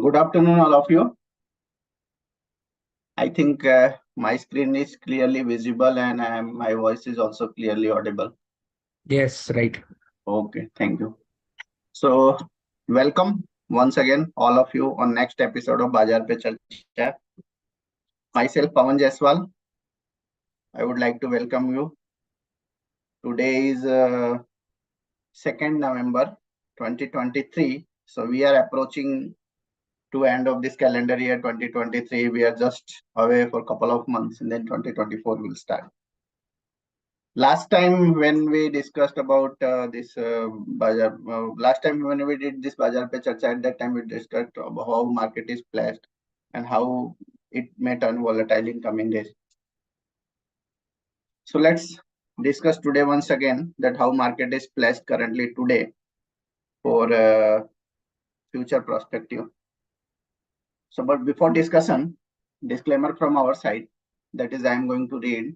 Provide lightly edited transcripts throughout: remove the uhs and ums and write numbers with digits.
Good afternoon, all of you. I think my screen is clearly visible and my voice is also clearly audible. Yes, right. Okay, thank you. So, welcome once again, all of you, on next episode of Bazaar Pe Charcha. Myself, Pawan Jaiswal. I would like to welcome you. Today is 2nd November 2023. So, we are approaching to end of this calendar year 2023. We are just away for a couple of months and then 2024 will start. Last time when we discussed about this Bazaar, last time when we did this Bazaar Pe Charcha, at that time we discussed about how market is placed and how it may turn volatile in coming days. So let's discuss today once again that how market is placed currently today for future perspective. So, but before discussion, disclaimer from our side, that is I am going to read.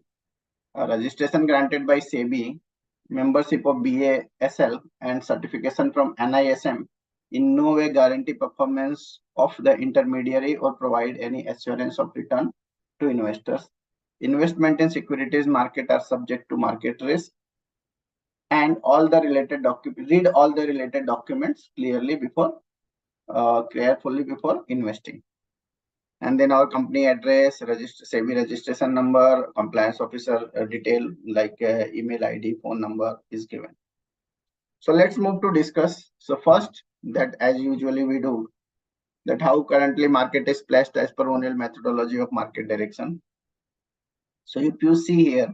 Registration granted by SEBI, membership of BHEL and certification from NISM in no way guarantee performance of the intermediary or provide any assurance of return to investors. Investment in securities market are subject to market risk, and all the related read all the related documents clearly before carefully before investing. And then our company address, SEBI registration number, compliance officer detail like email ID, phone number is given. So let's move to discuss. So first, that as usually we do, that how currently market is placed as per O'Neill methodology of market direction. So if you see here,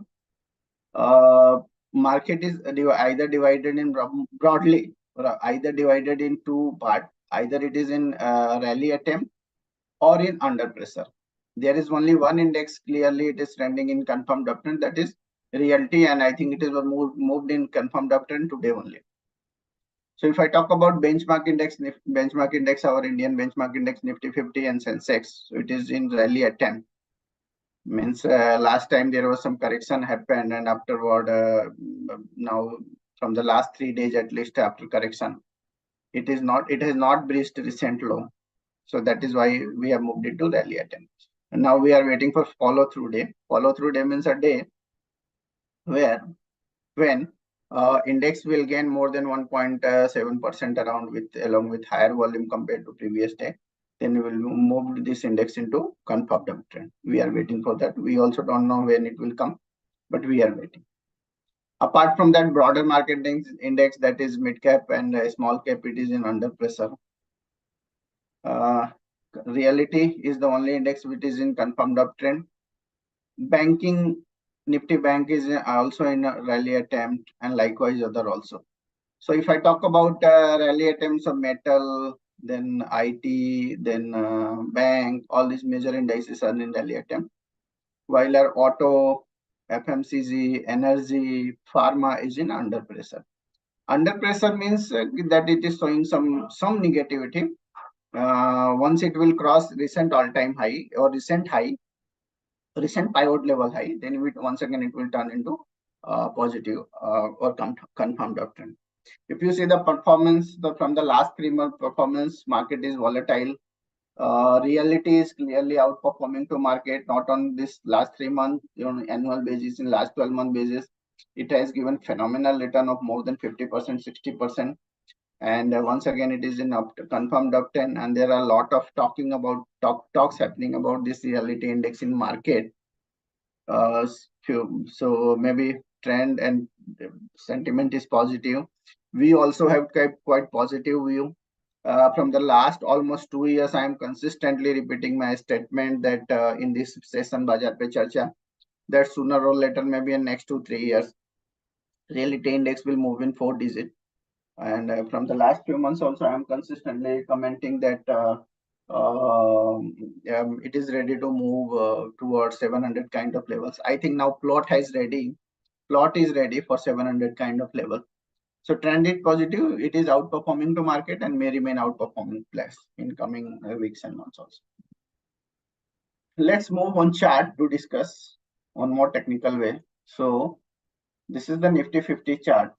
market is either divided in broadly or either divided in two parts. Either it is in rally attempt or in under pressure. There is only one index clearly it is trending in confirmed uptrend, that is Realty, and I think it is moved in confirmed uptrend today only. So if I talk about benchmark index, our Indian benchmark index Nifty 50 and Sensex, so it is in rally attempt. Means last time there was some correction happened, and afterward now from the last 3 days at least after correction, it has not breached recent low. So that is why we have moved it to rally attempt. And now we are waiting for follow through day. Follow through day means a day where when index will gain more than 1.7% around along with higher volume compared to previous day. Then we will move this index into confirmed uptrend. We are waiting for that. We also don't know when it will come, but we are waiting. Apart from that, broader market index, that is mid cap and small cap, it is in under pressure. Realty is the only index which is in confirmed uptrend. Banking, Nifty Bank is also in a rally attempt, and likewise other also. So if I talk about rally attempts of metal, then IT, then bank, all these major indices are in rally attempt. While our auto, FMCG, energy, pharma is in under pressure. Under pressure means that it is showing some negativity. Once it will cross recent all-time high or recent pivot level high, then once again it will turn into positive or confirmed uptrend. If you see the performance from the last 3 months performance, market is volatile. Reality is clearly outperforming to market, not on this last 3 months, annual basis, in last 12-month basis. It has given phenomenal return of more than 50%, 60%. And once again, it is in confirmed uptrend, and there are a lot of talks happening about this reality index in market. So maybe trend and sentiment is positive. We also have quite positive view. From the last almost 2 years, I am consistently repeating my statement that in this session, Bazaar Pe Charcha, that sooner or later, maybe in next 2-3 years, reality index will move in 4 digit. And from the last few months also, I am consistently commenting that it is ready to move towards 700 kind of levels. I think now plot is ready for 700 kind of level. So trend is positive. It is outperforming to market and may remain outperforming plus in coming weeks and months also. Let's move on chart to discuss on more technical way. So This is the Nifty 50 chart.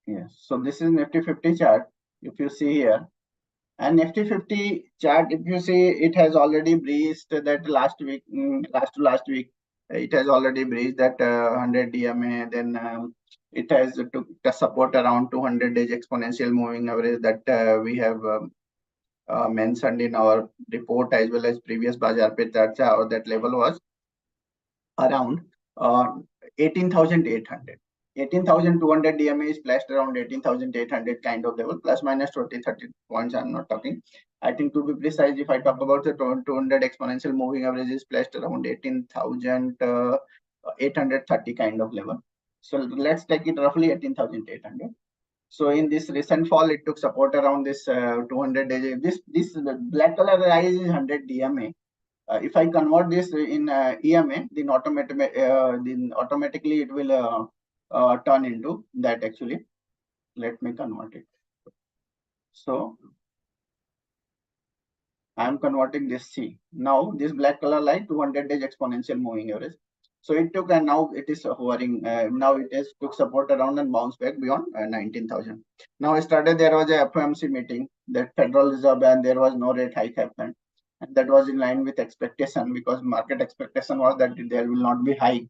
Yes. So this is Nifty 50 chart. If you see here, and Nifty 50 chart, if you see, it has already breached that last week, last week, it has already breached that 100 DMA. Then it has took the support around 200 days exponential moving average that we have mentioned in our report as well as previous Bazaar Pe Charcha, or that level was around 18,800. 18,200 DMA is placed around 18,800 kind of level, plus minus 20, 30 points. I'm not talking. I think to be precise, if I talk about the 200 exponential moving average is placed around 18,830 kind of level. So let's take it roughly 18,800. So in this recent fall, it took support around this 200 days. This black color rise is 100 DMA. If I convert this in EMA, then automatically it will turn into that actually. Let me convert it. So I am converting this C. Now this black color line 200 days exponential moving average. So it took, and now it is hovering. Now it has took support around and bounce back beyond 19,000. Now I started, there was a FOMC meeting that Federal Reserve, and there was no rate hike happened. And that was in line with expectation, because market expectation was that there will not be hike.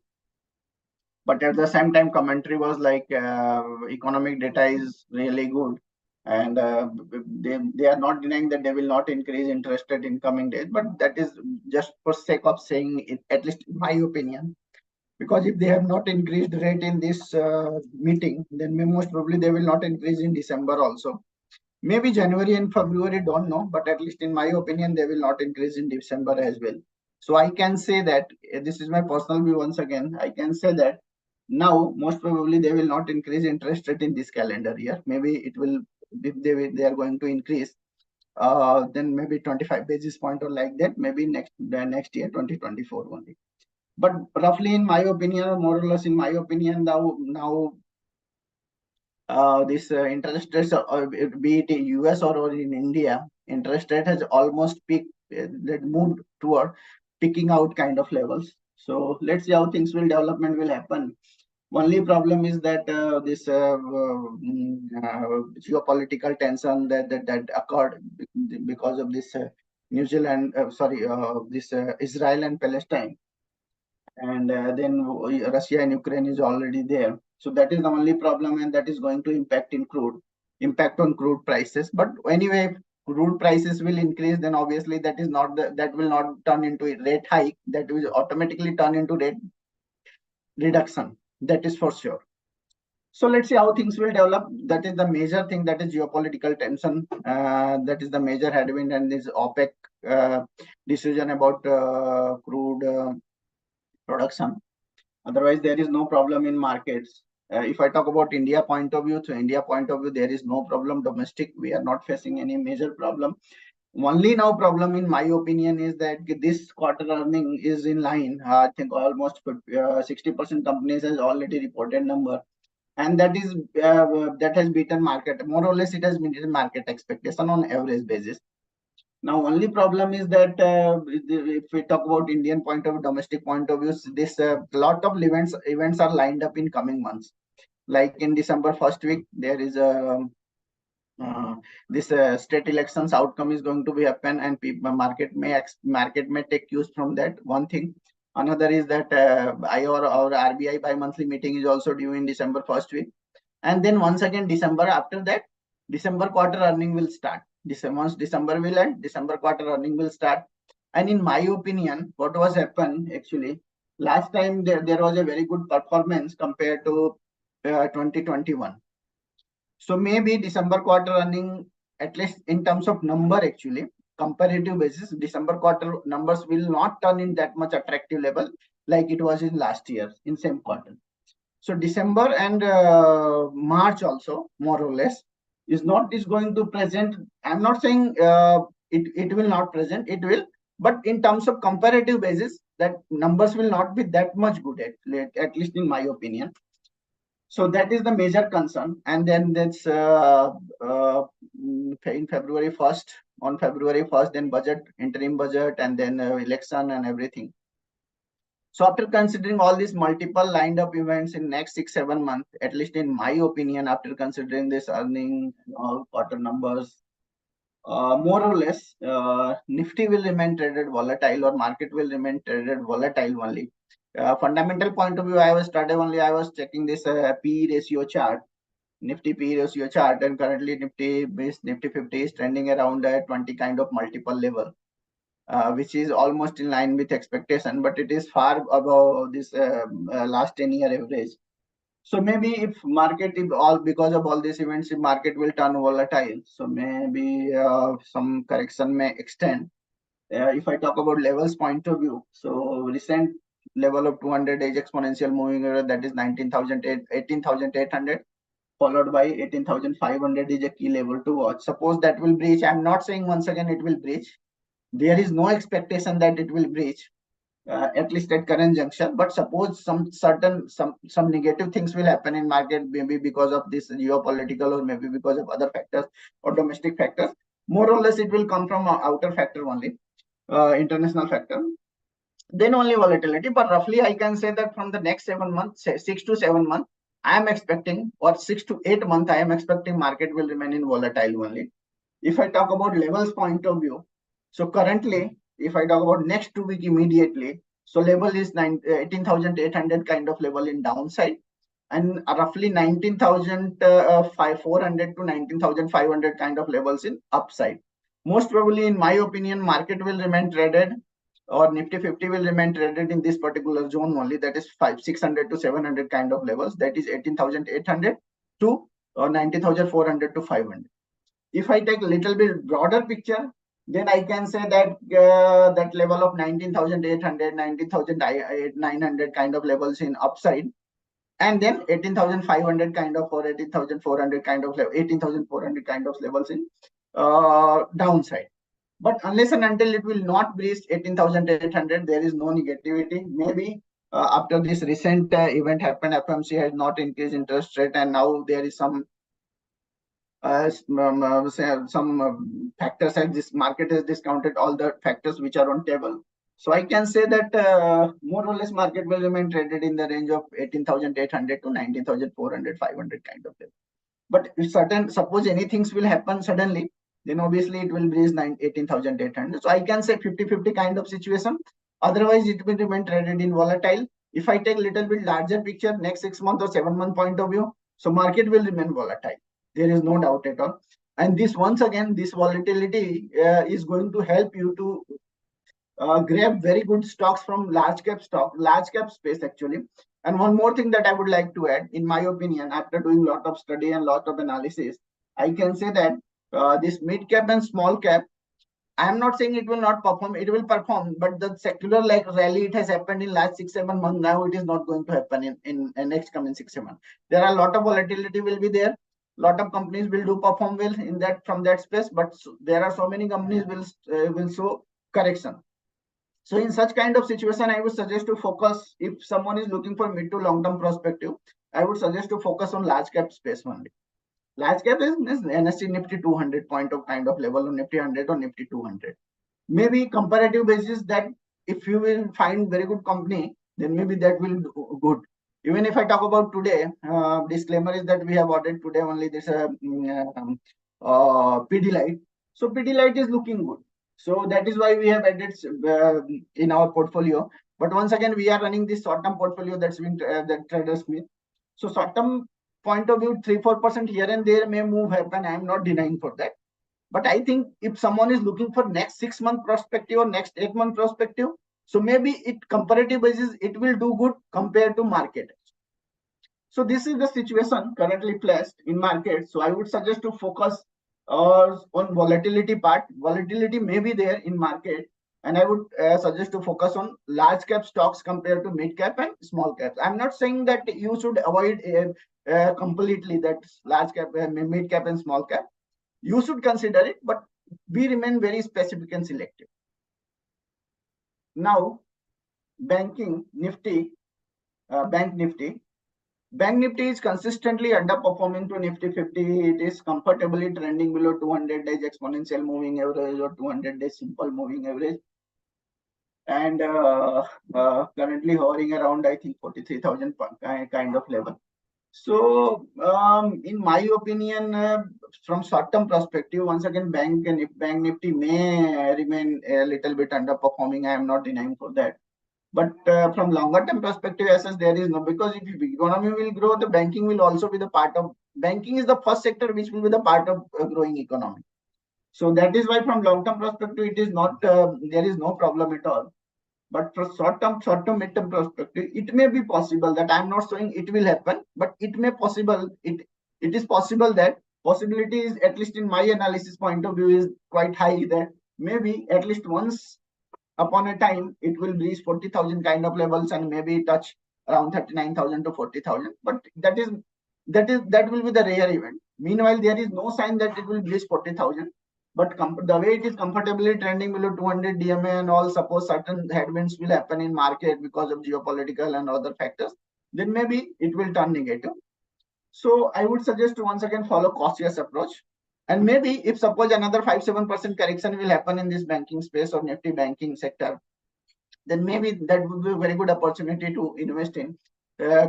But at the same time, commentary was like economic data is really good, and they are not denying that they will not increase interest rate in coming days. But that is just for sake of saying it, at least in my opinion. Because if they have not increased rate in this meeting, then most probably they will not increase in December also. Maybe January and February, don't know, but at least in my opinion, they will not increase in December as well. So I can say that this is my personal view. Once again, I can say that now most probably they will not increase interest rate in this calendar year. Maybe it will, if they are going to increase, then maybe 25 basis point or like that. Maybe next year 2024 only. But roughly, in my opinion, or more or less in my opinion, now this interest rates, be it in US or in India, interest rate has almost peaked, that moved toward picking out kind of levels. So let's see how things will happen. Only problem is that this geopolitical tension that occurred because of this New Zealand, this Israel and Palestine, and then Russia and Ukraine is already there. So that is the only problem, and that is going to impact on crude prices. But anyway, crude prices will increase, then obviously that will not turn into a rate hike. That will automatically turn into rate reduction. That is for sure. So let's see how things will develop. That is the major thing. That is geopolitical tension. That is the major headwind, and this OPEC decision about crude production. Otherwise, there is no problem in markets. If I talk about India point of view, there is no problem domestic. We are not facing any major problem. Only now problem, in my opinion, is that this quarter earning is in line. I think almost 60% companies has already reported number, and that has beaten market. More or less, it has beaten market expectation on average basis. Now, only problem is that if we talk about Indian point of view, domestic point of view, this lot of events are lined up in coming months. Like in December first week, there is a this state elections outcome is going to be happen, and market may take cues from that. One thing. Another is that our RBI bi-monthly meeting is also due in December first week, and then once again December after that, December quarter earning will start. Once December will end, December quarter earning will start. And in my opinion, what was happened actually, last time there was a very good performance compared to 2021. So maybe December quarter earning, at least in terms of number actually, comparative basis, December quarter numbers will not turn in that much attractive level like it was in last year in same quarter. So December and March also, more or less, is going to present. I'm not saying it will not present, it will, but in terms of comparative basis, that numbers will not be that much good, at least in my opinion. So that is the major concern. And then that's in February 1st, then budget, interim budget, and then election and everything. So after considering all these multiple lined up events in next 6-7 months, at least in my opinion, after considering this earning all quarter numbers, more or less, Nifty will remain traded volatile or market will remain traded volatile only. Fundamental point of view, I was checking this P ratio chart, Nifty P ratio chart, and currently Nifty 50 is trending around 20 kind of multiple level, which is almost in line with expectation, but it is far above this last 10-year average. So maybe if market, if all because of all these events, if market will turn volatile, so maybe some correction may extend. If I talk about levels point of view, so recent level of 200 days exponential moving average, that is 18,800, followed by 18,500 is a key level to watch. Suppose that will breach. I'm not saying once again it will breach. There is no expectation that it will breach. At least at current juncture, but suppose some negative things will happen in market, maybe because of this geopolitical or maybe because of other factors or domestic factors, more or less it will come from outer factor only, international factor, then only volatility. But roughly I can say that from the next 7 months, 6 to 7 months, I am expecting, or 6 to 8 months, I am expecting market will remain in volatile only. If I talk about levels point of view, so currently, if I talk about next 2 week immediately, so level is 18,800 kind of level in downside, and roughly 19,400 to 19,500 kind of levels in upside. Most probably, in my opinion, market will remain traded, or Nifty 50 will remain traded in this particular zone only, that is 600 to 700 kind of levels, that is 18,800 to 19,400 to 500. If I take a little bit broader picture, then I can say that that level of 19,800, 19,900 kind of levels in upside, and then 18,500 kind of, or 18,400 kind of level, 18,400 kind of levels in downside. But unless and until it will not breach 18,800, there is no negativity. Maybe after this recent event happened, FMC has not increased interest rate, and now there is some factors, like this market has discounted all the factors which are on table. So I can say that more or less market will remain traded in the range of 18,800 to 19,400, 500 kind of level. But if suppose anything will happen suddenly, then obviously it will breach 18,800. So I can say 50-50 kind of situation. Otherwise, it will remain traded in volatile. If I take a little bit larger picture, next 6 month or 7 month point of view, so market will remain volatile. There is no doubt at all. And this, once again, this volatility is going to help you to grab very good stocks from large cap space actually. And one more thing that I would like to add, in my opinion, after doing a lot of study and lot of analysis, I can say that this mid cap and small cap, I am not saying it will not perform, it will perform, but the secular like rally, it has happened in last 6-7 months. Now it is not going to happen in next coming 6-7 months. There are a lot of volatility will be there. Lot of companies will do perform well in that, from that space, but there are so many companies will show correction. So in such kind of situation, I would suggest to focus, if someone is looking for mid to long term perspective, I would suggest to focus on large cap space only. Large cap is NSE Nifty 200 point of kind of level, on Nifty 100 or Nifty 200. Maybe comparative basis, that if you will find very good company, then maybe that will do good. Even if I talk about today, disclaimer is that we have ordered today only this Pidilite. So Pidilite is looking good. So that is why we have added in our portfolio. But once again, we are running this short-term portfolio that's been that TraderSmith. So short-term point of view, 3-4% here and there may move happen. I am not denying for that. But I think if someone is looking for next 6 month perspective or next 8 month perspective, so maybe it comparative basis, it will do good compared to market. So this is the situation currently placed in market. So I would suggest to focus on volatility part. Volatility may be there in market, and I would suggest to focus on large cap stocks compared to mid cap and small caps. I'm not saying that you should avoid completely that large cap, mid cap and small cap. You should consider it, but we remain very specific and selective. Now, banking Nifty, Bank Nifty. Bank Nifty is consistently underperforming to Nifty 50. It is comfortably trending below 200 days exponential moving average or 200 days simple moving average. and currently hovering around, I think, 43,000 kind of level. So, in my opinion, from short-term perspective, once again, Bank Nifty may remain a little bit underperforming. I am not denying for that. But from longer-term perspective, as such, there is no, because if the economy will grow, the banking will also be the part of, banking is the first sector which will be the part of growing economy. So that is why from long-term perspective, it is not, there is no problem at all. But for short-term, mid-term perspective, it may be possible that I'm not saying it will happen, but it may possible. It is possible that possibility is, at least in my analysis point of view, is quite high that maybe at least once upon a time it will reach 40,000 kind of levels and maybe touch around 39,000 to 40,000. But that will be the rare event. Meanwhile, there is no sign that it will reach 40,000. But the way it is comfortably trending below 200 DMA and all, suppose certain headwinds will happen in market because of geopolitical and other factors, then maybe it will turn negative. So I would suggest to once again follow cautious approach. And maybe if suppose another 5-7% correction will happen in this banking space or Nifty banking sector, then maybe that would be a very good opportunity to invest in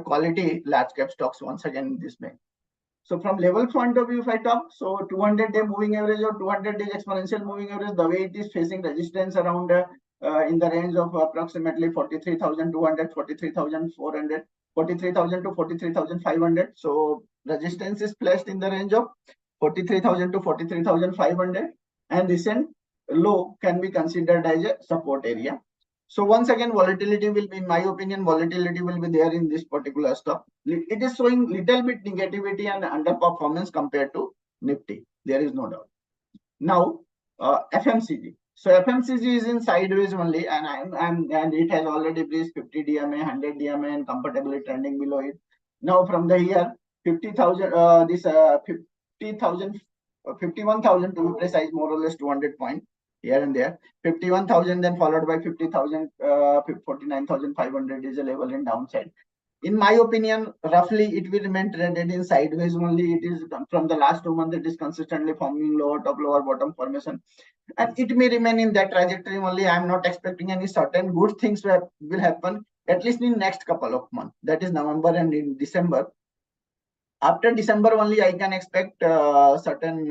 quality large cap stocks once again in this bank. So from level point of view, if I talk, so 200-day moving average or 200-day exponential moving average, the way it is facing resistance around in the range of approximately 43,200, 43,400, 43,000 to 43,500. So resistance is placed in the range of 43,000 to 43,500, and recent low can be considered as a support area. So once again, volatility will be, in my opinion, volatility will be there in this particular stock. It is showing little bit negativity and underperformance compared to Nifty. There is no doubt. Now, FMCG. So FMCG is in sideways only, and it has already breached 50 DMA, 100 DMA, and comfortably trending below it. Now from the year 50,000, 50,000, 51,000 to be precise, more or less 200 points here and there. 51,000, then followed by 50,000, 49,500 is a level in downside. In my opinion, roughly it will remain traded in sideways only. It is from the last 2 months, it is consistently forming lower top, lower bottom formation. And it may remain in that trajectory only. I'm not expecting any certain good things will happen, at least in next couple of months. That is November and in December. After December only, I can expect certain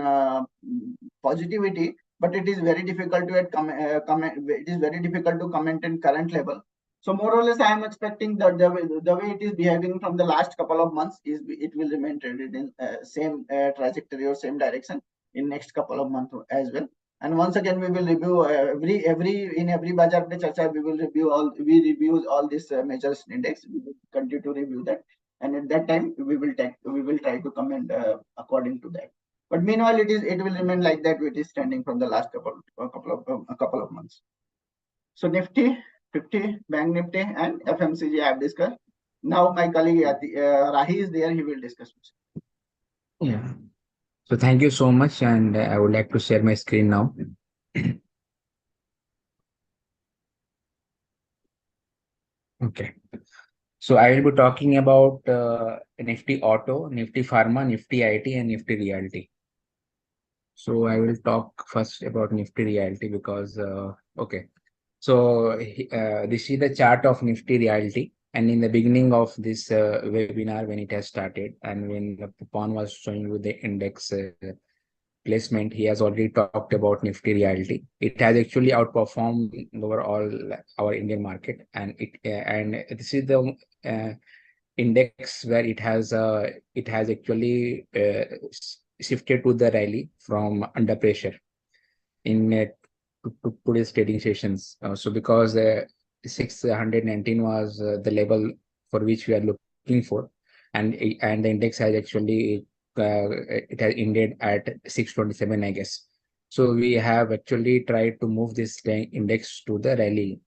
positivity, but it is very difficult to it is very difficult to comment in current level. So more or less, I am expecting that the way it is behaving from the last couple of months is it will remain traded in same trajectory or same direction in next couple of months as well. And once again, we will review every Bazaar Pe Charcha, we review all these majors index. We will continue to review that, and at that time we will try to comment according to that. But meanwhile, it will remain like that. It is trending from the last couple of months. So Nifty 50, Bank Nifty, and FMCG I have discussed. Now my colleague Rahi is there. He will discuss. Yeah. So thank you so much, and I would like to share my screen now. Okay. So I will be talking about Nifty Auto, Nifty Pharma, Nifty IT, and Nifty Realty. So I will talk first about Nifty Realty because okay. So this is the chart of Nifty Realty, and in the beginning of this webinar, when it has started, and when Pawan was showing you the index placement, he has already talked about Nifty Realty. It has actually outperformed overall our Indian market, and this is the index where it has actually shifted to the rally from under pressure in to today's trading sessions. So because 619 was the level for which we are looking for, and the index has actually it has ended at 627, I guess. So we have actually tried to move this index to the rally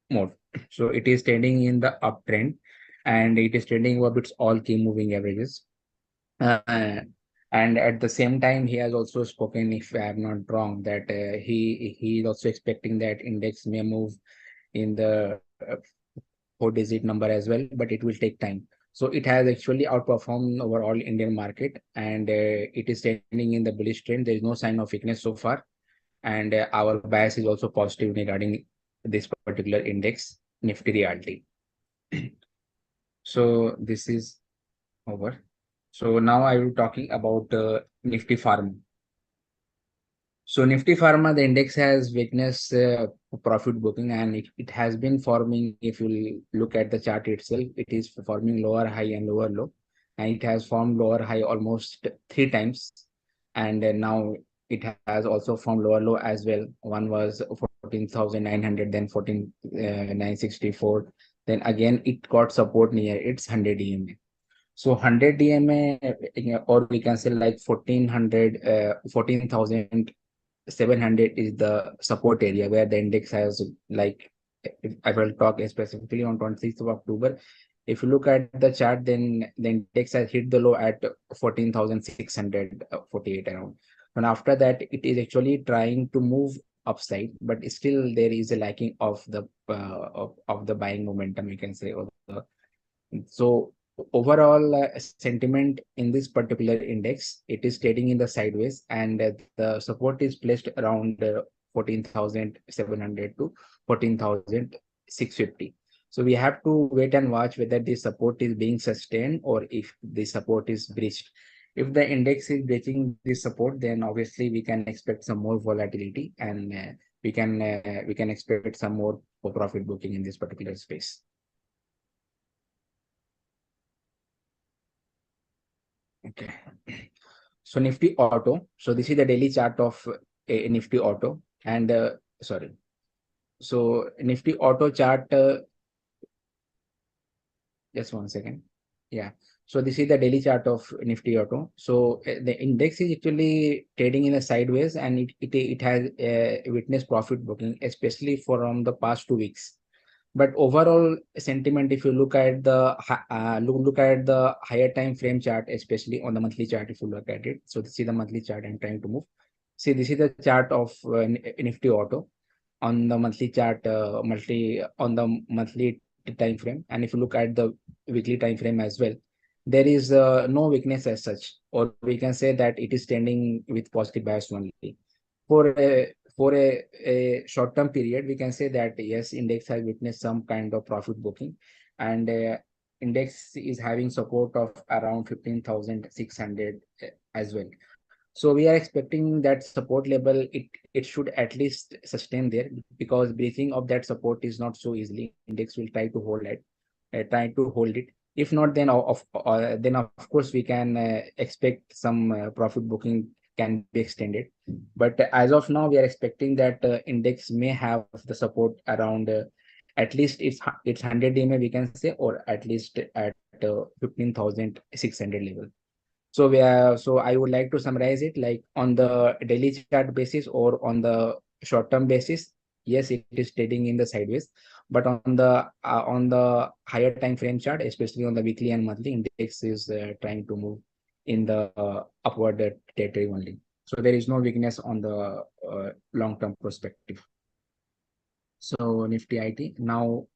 mode. So it is trading in the uptrend, and it is trading above its all key moving averages. And at the same time, he has also spoken, if I am not wrong, that he is also expecting that index may move in the 4-digit number as well, but it will take time. So it has actually outperformed overall Indian market, and it is standing in the bullish trend. There is no sign of weakness so far, and our bias is also positive regarding this particular index, Nifty Realty. So this is over. So now I will talking about Nifty Pharma. So Nifty Pharma, the index has witnessed profit booking, and it has been forming. If you look at the chart itself, it is forming lower high and lower low, and it has formed lower high almost 3 times, and now it has also formed lower low as well. One was 14,900, then 14,964. Then again it got support near its 100 EMA. So 100 DMA, or we can say like 1400, 14,700 is the support area where the index has, like, if I will talk specifically on 26th of October. If you look at the chart, then the index has hit the low at 14,648 around. And after that, it is actually trying to move upside, but still there is a lacking of the buying momentum, you can say. So overall sentiment in this particular index, it is trading in the sideways, and the support is placed around 14,700 to 14,650. So we have to wait and watch whether the support is being sustained or if the support is breached. If the index is breaching this support, then obviously we can expect some more volatility, and we can expect some more profit booking in this particular space. Okay. So Nifty Auto. So this is the daily chart of a Nifty Auto, and sorry. So Nifty Auto chart. Just 1 second. Yeah. So this is the daily chart of Nifty Auto. So the index is actually trading in a sideways, and it has witnessed profit booking, especially from the past 2 weeks. But overall sentiment, if you look at the look at the higher time frame chart, especially on the monthly chart, if you look at it. So this is the monthly chart I'm trying to move. See, this is the chart of Nifty Auto on the monthly chart, on the monthly time frame. And if you look at the weekly time frame as well, there is no weakness as such, or we can say that it is standing with positive bias only. For a short term period, we can say that yes, index has witnessed some kind of profit booking, and index is having support of around 15,600 as well. So we are expecting that support level, it should at least sustain there, because breaching of that support is not so easily. Index will try to hold it. If not, then of course we can expect some profit booking can be extended. But as of now, we are expecting that index may have the support around at least it's 100 DMA, we can say, or at least at 15,600 level. So so I would like to summarize it like on the daily chart basis or on the short term basis. Yes, it is trading in the sideways, but on the higher time frame chart, especially on the weekly and monthly, index is trying to move in the upward territory only. So there is no weakness on the long term perspective. So Nifty IT now,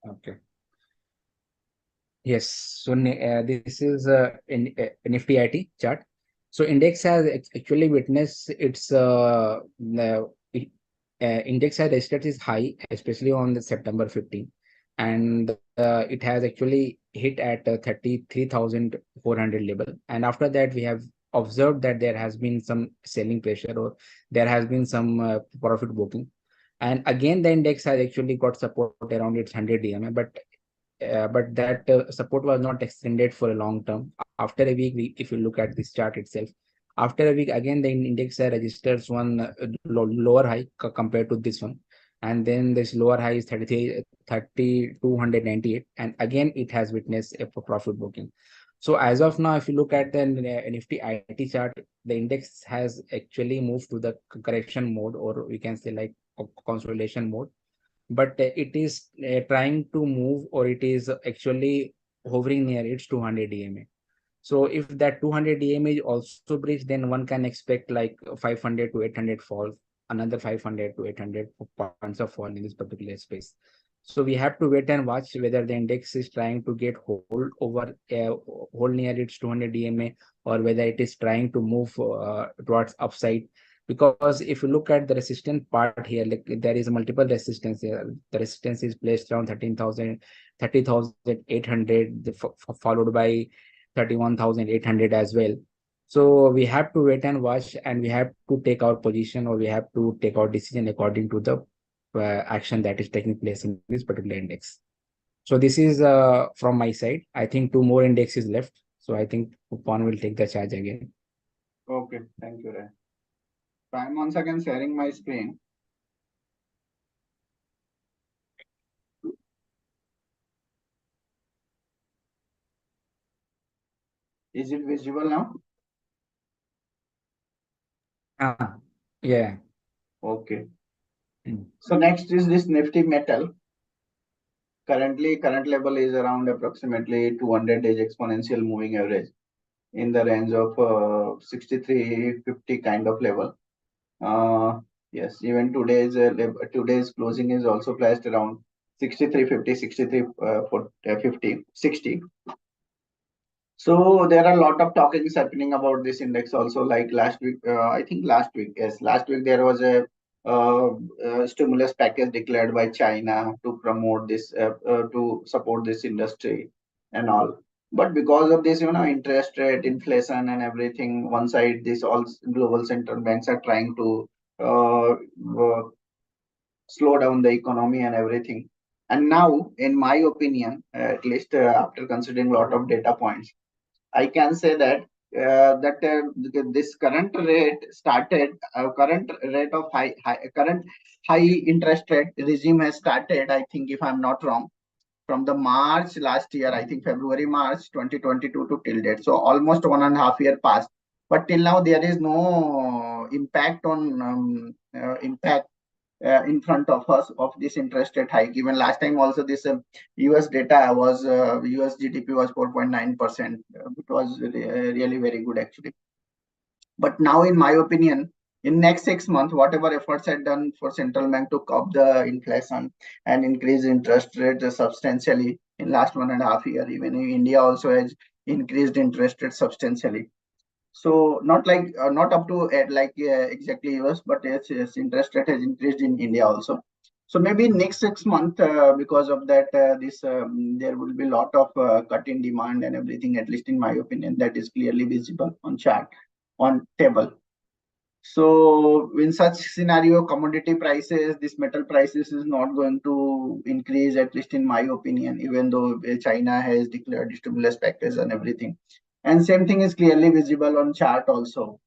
okay. Yes, so this is a Nifty IT chart. So index has actually witnessed its index has registered its high, especially on the September 15, and it has actually hit at 33,400 level. And after that, we have observed that there has been some selling pressure, or there has been some profit booking. And again, the index has actually got support around its 100 DMA, but that support was not extended for a long term. After a week, if you look at this chart itself, after a week, again, the index registers one lower high compared to this one. And then this lower high is 3,298. And again, it has witnessed a profit booking. So as of now, if you look at the Nifty IT chart, the index has actually moved to the correction mode, or we can say like consolidation mode. But it is trying to move, or it is actually hovering near its 200 EMA. So if that 200 EMA is also breached, then one can expect like 500 to 800 fall, another 500 to 800 points of fall in this particular space. So we have to wait and watch whether the index is trying to get hold near its 200 EMA, or whether it is trying to move towards upside. Because if you look at the resistance part here, like there is multiple resistance here. The resistance is placed around 13,000, 30,800, followed by 31,800 as well. So we have to wait and watch, and we have to take our position, or we have to take our decision according to the action that is taking place in this particular index. So this is from my side. I think two more indexes left. So I think Upon will take the charge again. Okay, thank you, Ray. So I'm once again sharing my screen. Is it visible now? Yeah. Okay. Mm. So next is this Nifty metal. Currently, current level is around approximately 200 days exponential moving average in the range of 6350 kind of level. Yes, even today's closing is also priced around 6350, 6350, 60. So there are a lot of talkings happening about this index also. Like last week, I think last week, yes, last week there was a stimulus package declared by China to promote this, to support this industry and all. But because of this, interest rate, inflation, and everything, one side, this all global central banks are trying to uh, uh, slow down the economy and everything. And now, in my opinion, at least after considering a lot of data points, I can say that this current rate of current high interest rate regime has started. I think, if I'm not wrong, from the March last year, I think February, March 2022 to till date. So almost 1.5 years passed. But till now, there is no impact on impact in front of us of this interest rate hike. Even last time also, this US data was US GDP was 4.9%. It was really very good actually. But now, in my opinion, in next 6 months, whatever efforts are done for central bank to curb the inflation and increase interest rate substantially in last 1.5 years, even in India also has increased interest rate substantially. So not like not up to exactly US, but yes, interest rate has increased in India also. So maybe next 6 months, because of that, this there will be a lot of cut in demand and everything. At least in my opinion, that is clearly visible on chart, on table. So in such scenario, commodity prices, this metal prices is not going to increase, at least in my opinion, even though China has declared stimulus package and everything. And same thing is clearly visible on chart also.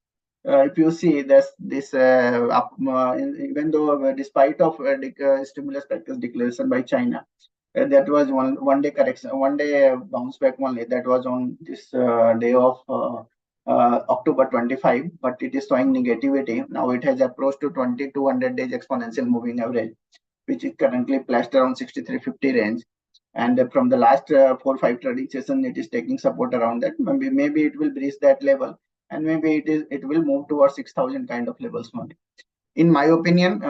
If you see this even though despite of stimulus package declaration by China, that was one day correction, one day bounce back only. That was on this day of October 25, but it is showing negativity. Now it has approached to 200 days exponential moving average, which is currently placed around 6350 range. And from the last 4 5 trading session, it is taking support around that. Maybe it will breach that level, and maybe it will move towards 6,000 kind of levels only. In my opinion,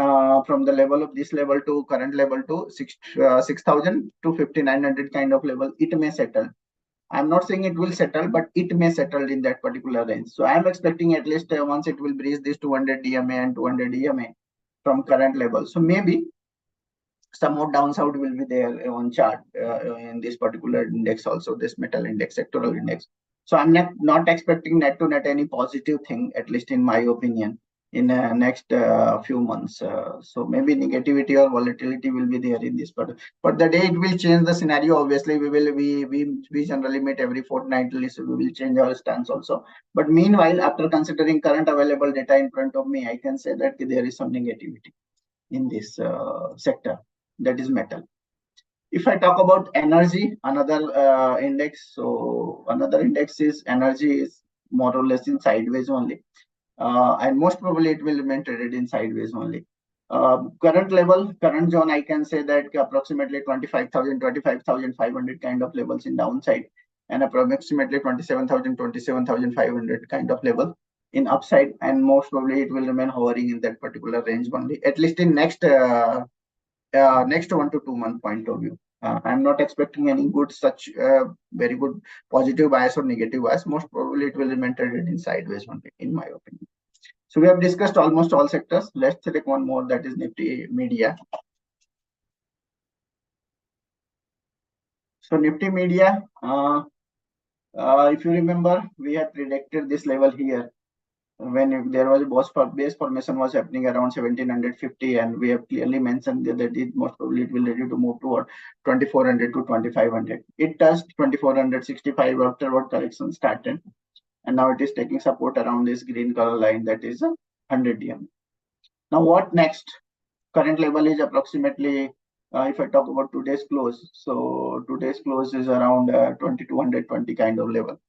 from the level of this level to current level to 6,000 to 5,900 kind of level, it may settle. I'm not saying it will settle, but it may settle in that particular range. So I'm expecting at least once it will breach this 200 DMA and 200 EMA from current level. So maybe some more downside will be there on chart in this particular index also, this metal index, sectoral index. So I'm not expecting net to net any positive thing, at least in my opinion, in next few months. So maybe negativity or volatility will be there in this, but the day it will change the scenario, obviously we generally meet every fortnightly, so we will change our stance also. But meanwhile, after considering current available data in front of me, I can say that there is some negativity in this sector, that is metal. If I talk about energy, another index, so another index is energy, is more or less in sideways only, and most probably it will remain traded in sideways only. Current level, current zone, I can say that approximately 25,000, 25,500 kind of levels in downside, and approximately 27,000, 27,500 kind of level in upside, and most probably it will remain hovering in that particular range only, at least in next 1 to 2 month point of view. I'm not expecting any good such very good positive bias or negative bias. Most probably it will remain traded in sideways only, in my opinion. So we have discussed almost all sectors. Let's take one more, that is Nifty Media. So Nifty Media, if you remember, we had predicted this level here when there was base formation was happening around 1750, and we have clearly mentioned that it most probably it will ready to move toward 2400 to 2500. It touched 2465 afterward correction started, and now it is taking support around this green color line, that is 100 DM. Now what next? Current level is approximately, if I talk about today's close, so today's close is around 2220 kind of level.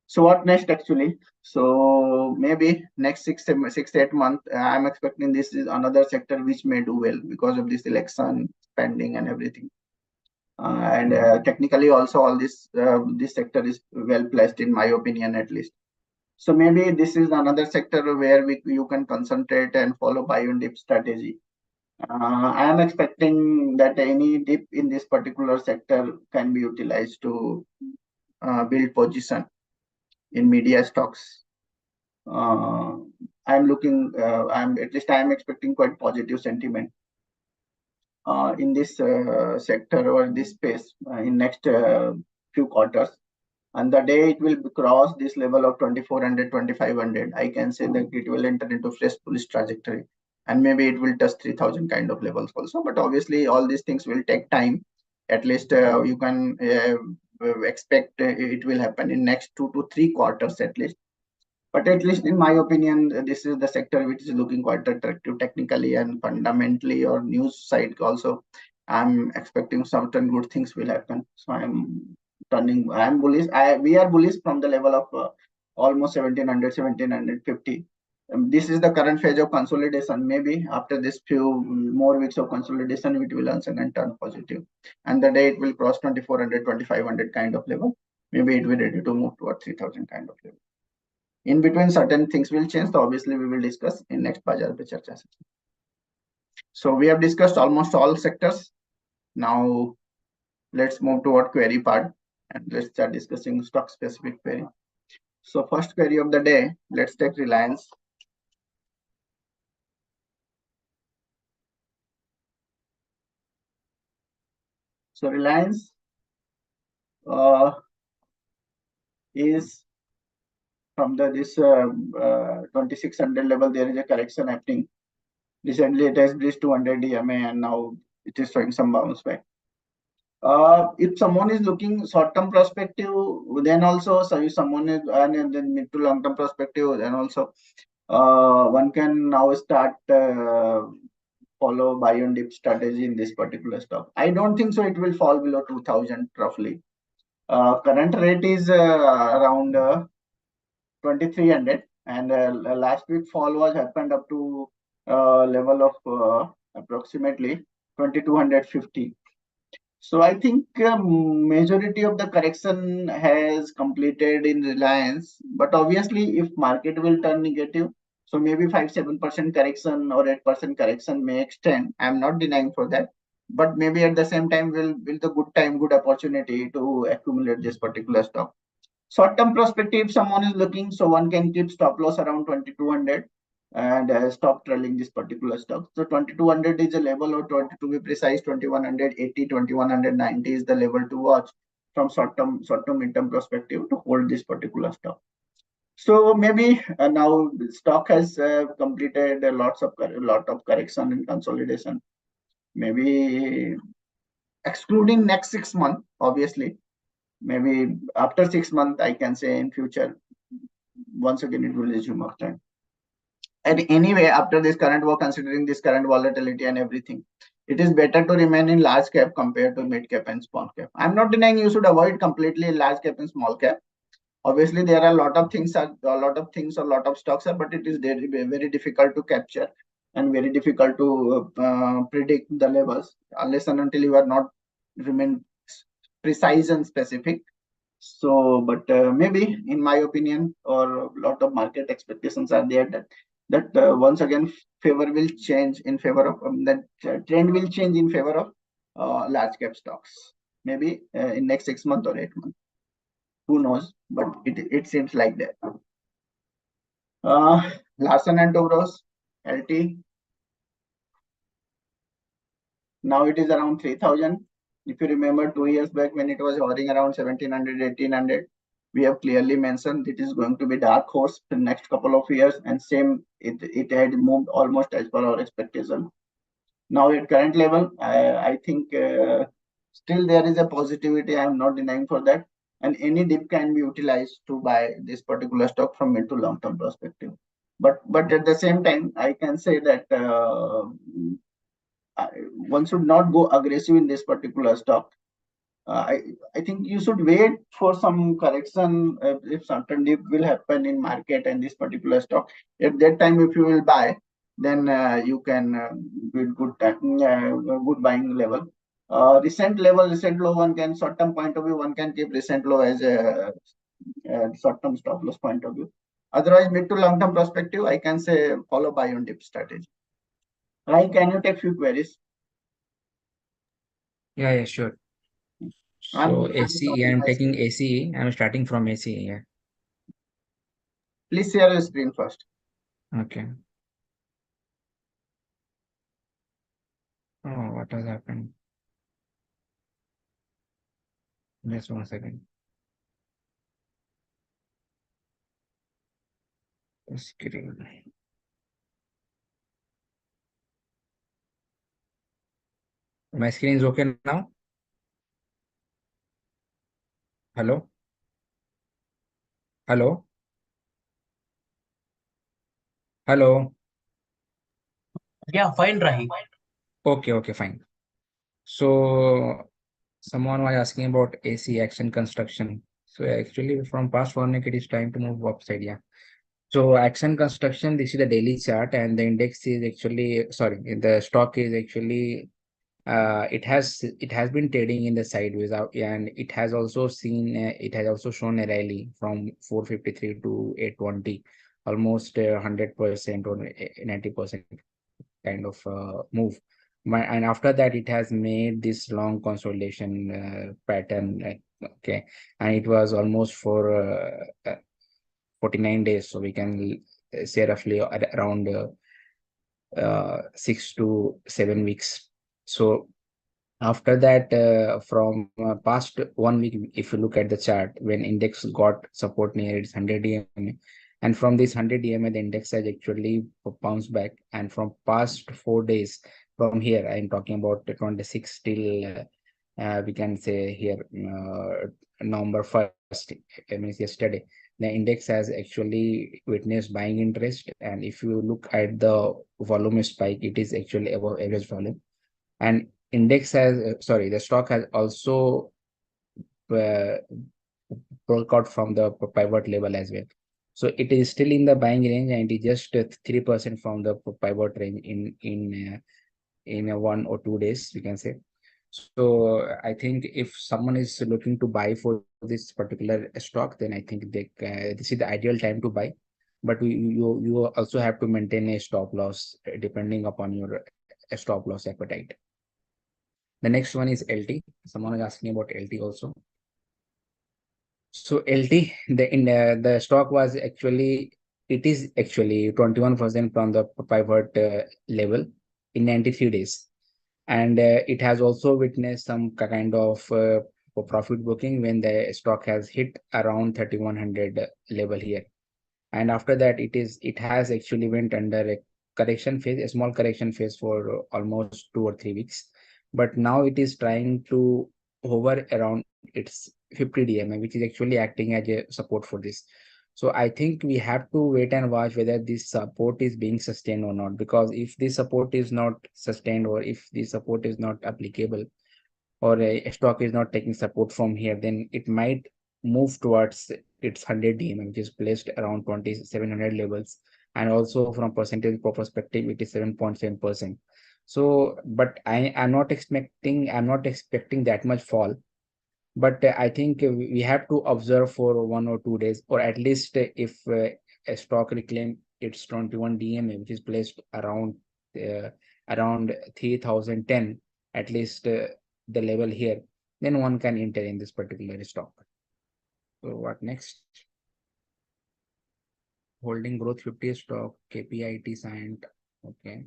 So what next actually? So maybe next 6 to 8 months, I'm expecting this is another sector which may do well because of this election spending and everything. And technically also all this sector is well placed in my opinion at least. So maybe this is another sector where you can concentrate and follow buy and dip strategy. I am expecting that any dip in this particular sector can be utilized to build position in media stocks. I'm looking, I'm expecting quite positive sentiment in this sector or this space in next few quarters. And the day it will cross this level of 2400, 2500, I can say that it will enter into fresh bullish trajectory. And maybe it will touch 3000 kind of levels also. But obviously, all these things will take time. At least you can expect it will happen in next 2 to 3 quarters at least. But at least in my opinion, this is the sector which is looking quite attractive technically and fundamentally, or news side also. I'm expecting certain good things will happen. So I'm bullish. We are bullish from the level of almost 1700, 1750. This is the current phase of consolidation. Maybe after this few more weeks of consolidation, it will once again turn positive. And the day it will cross 2400, 2500 kind of level, maybe it will ready to move toward 3000 kind of level. In between, certain things will change. So obviously, we will discuss in next Bazaar Pe Charcha session. So we have discussed almost all sectors. Now let's move toward query part and let's start discussing stock specific query. So first query of the day, let's take Reliance. So Reliance is from this 2600 level. There is a correction happening. Recently, it has breached 200 EMA and now it is showing some bounce back. If someone is looking short-term perspective, then also, so if someone is and then mid to long-term perspective, then also one can now start follow buy and dip strategy in this particular stock. I don't think so. It will fall below 2000 roughly. Current rate is around 2300, and last week fall was happened up to level of approximately 2250. So I think majority of the correction has completed in Reliance, but obviously if market will turn negative, so maybe 5-7% correction or 8% correction may extend. I'm not denying for that, but maybe at the same time will the good opportunity to accumulate this particular stock. Short-term perspective, someone is looking, so one can keep stop loss around 2200 and stop trailing this particular stock. So 2200 is a level, or 22 be precise, 2180, 2190 is the level to watch from short-term mid-term perspective to hold this particular stock. So maybe now the stock has completed a lot of correction and consolidation. Maybe excluding next 6 months, obviously. Maybe after 6 months, I can say in future, once again, it will resume uptrend. And anyway, after this current war, considering this current volatility and everything, it is better to remain in large cap compared to mid cap and small cap. I'm not denying you should avoid completely large cap and small cap. Obviously, there are a lot of things, a lot of stocks, but it is very, very difficult to capture and very difficult to predict the levels unless and until you are not remain precise and specific. So, but maybe in my opinion, or a lot of market expectations are there that once again favor will change in favor of that trend will change in favor of large cap stocks. Maybe in next 6 months or 8 months. Who knows? But it seems like that. Larsen and Toubro's, LT. Now it is around 3,000. If you remember 2 years back when it was hovering around 1,700, 1,800, we have clearly mentioned it is going to be dark horse the next couple of years, and same it had moved almost as per our expectation. Now at current level, I think still there is a positivity. I am not denying for that, and any dip can be utilized to buy this particular stock from mid to long term perspective. But at the same time, I can say that one should not go aggressive in this particular stock. I think you should wait for some correction if certain dip will happen in market and this particular stock. At that time, if you will buy, then you can build good buying level. Recent level, recent low, one can short term point of view, one can keep recent low as a short term stop loss point of view. Otherwise, mid to long term perspective, I can say follow buy on dip strategy. Right? Can you take few queries? Yeah, sure. So ACE, I'm taking ACE. I'm starting from ACE. Yeah. Please share your screen first. Okay. Oh, what has happened? Just 1 second. Screen. My screen is okay now. Hello. Hello. Hello. Yeah, fine, Rahi. Okay, fine. So someone was asking about AC action construction. So actually from past 1 week, it is time to move upside. Yeah. So action construction, this is the daily chart, and the index is actually, sorry, the stock is actually it has been trading in the sideways out, and it has also shown a rally from 453 to 820, almost 100% or 90% kind of move. And after that, it has made this long consolidation pattern. Okay, and it was almost for 49 days, so we can say roughly around 6 to 7 weeks. So after that, from past 1 week, if you look at the chart, when index got support near its 100 EMA, and from this 100 EMA, the index has actually bounced back. And from past 4 days, from here, I'm talking about the 26 till we can say here November 1st, I mean yesterday, the index has actually witnessed buying interest. And if you look at the volume spike, it is actually above average volume. And index has sorry, the stock has also uh, broke out from the pivot level as well. So it is still in the buying range, and it is just 3% from the pivot range in 1 or 2 days, we can say. So I think if someone is looking to buy for this particular stock, then I think this is the ideal time to buy. But you also have to maintain a stop loss depending upon your stop loss appetite. The next one is LT. Someone is asking about LT also. So LT, the stock was actually, it is actually 21% from the pivot level in 93 days. And it has also witnessed some kind of profit booking when the stock has hit around 3100 level here. And after that, it has actually went under a correction phase, a small correction phase for almost 2 or 3 weeks. But now it is trying to hover around its 50 DMA, which is actually acting as a support for this. So I think we have to wait and watch whether this support is being sustained or not, because if this support is not sustained, or if this support is not applicable, or a stock is not taking support from here, then it might move towards its 100 DMA, which is placed around 2700 levels. And also from percentage perspective, it is 7.7%. So, but I'm not expecting that much fall. But I think we have to observe for 1 or 2 days, or at least if a stock reclaim its 21 DMA, which is placed uh, around 3010, at least the level here, then one can enter in this particular stock. So what next? holding growth 50 stock, KPIT signed. Okay.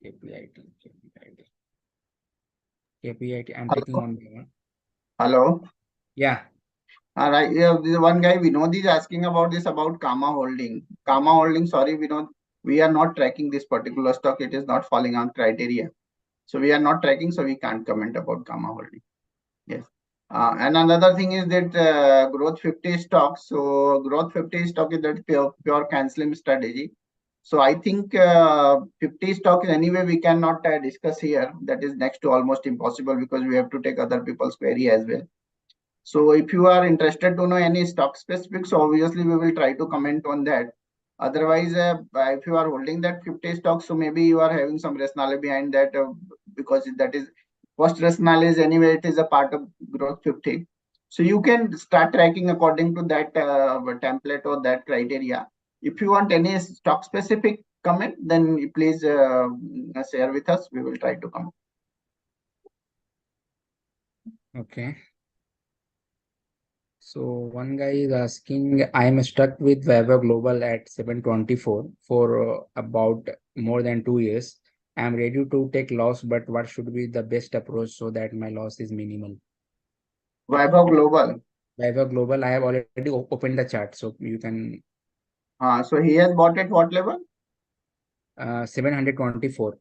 KPIT. I'm taking Hello. one by one. Hello. Yeah. All right. Yeah, this one guy Vinod is asking about this about Kama Holding. Kama Holding, sorry, Vinod, we are not tracking this particular stock. It is not falling on criteria. So we are not tracking, so we can't comment about Kama Holding. Yes. And another thing is that growth 50 stock. So growth 50 stock is that pure canceling strategy. So I think 50 stock anyway we cannot discuss here. That is next to almost impossible because we have to take other people's query as well. So if you are interested to know any stock specifics, obviously we will try to comment on that. Otherwise, if you are holding that 50 stocks, so maybe you are having some rationale behind that because that is first rationale is anyway it is a part of growth 50. So you can start tracking according to that template or that criteria. If you want any stock specific comment, then please share with us. We will try to comment. Okay. So one guy is asking, I am stuck with Vaibhav Global at 724 for about more than 2 years. I am ready to take loss, but what should be the best approach so that my loss is minimal? Vaibhav Global. Vaibhav Global, I have already opened the chart, so you can So he has bought at what level? 724.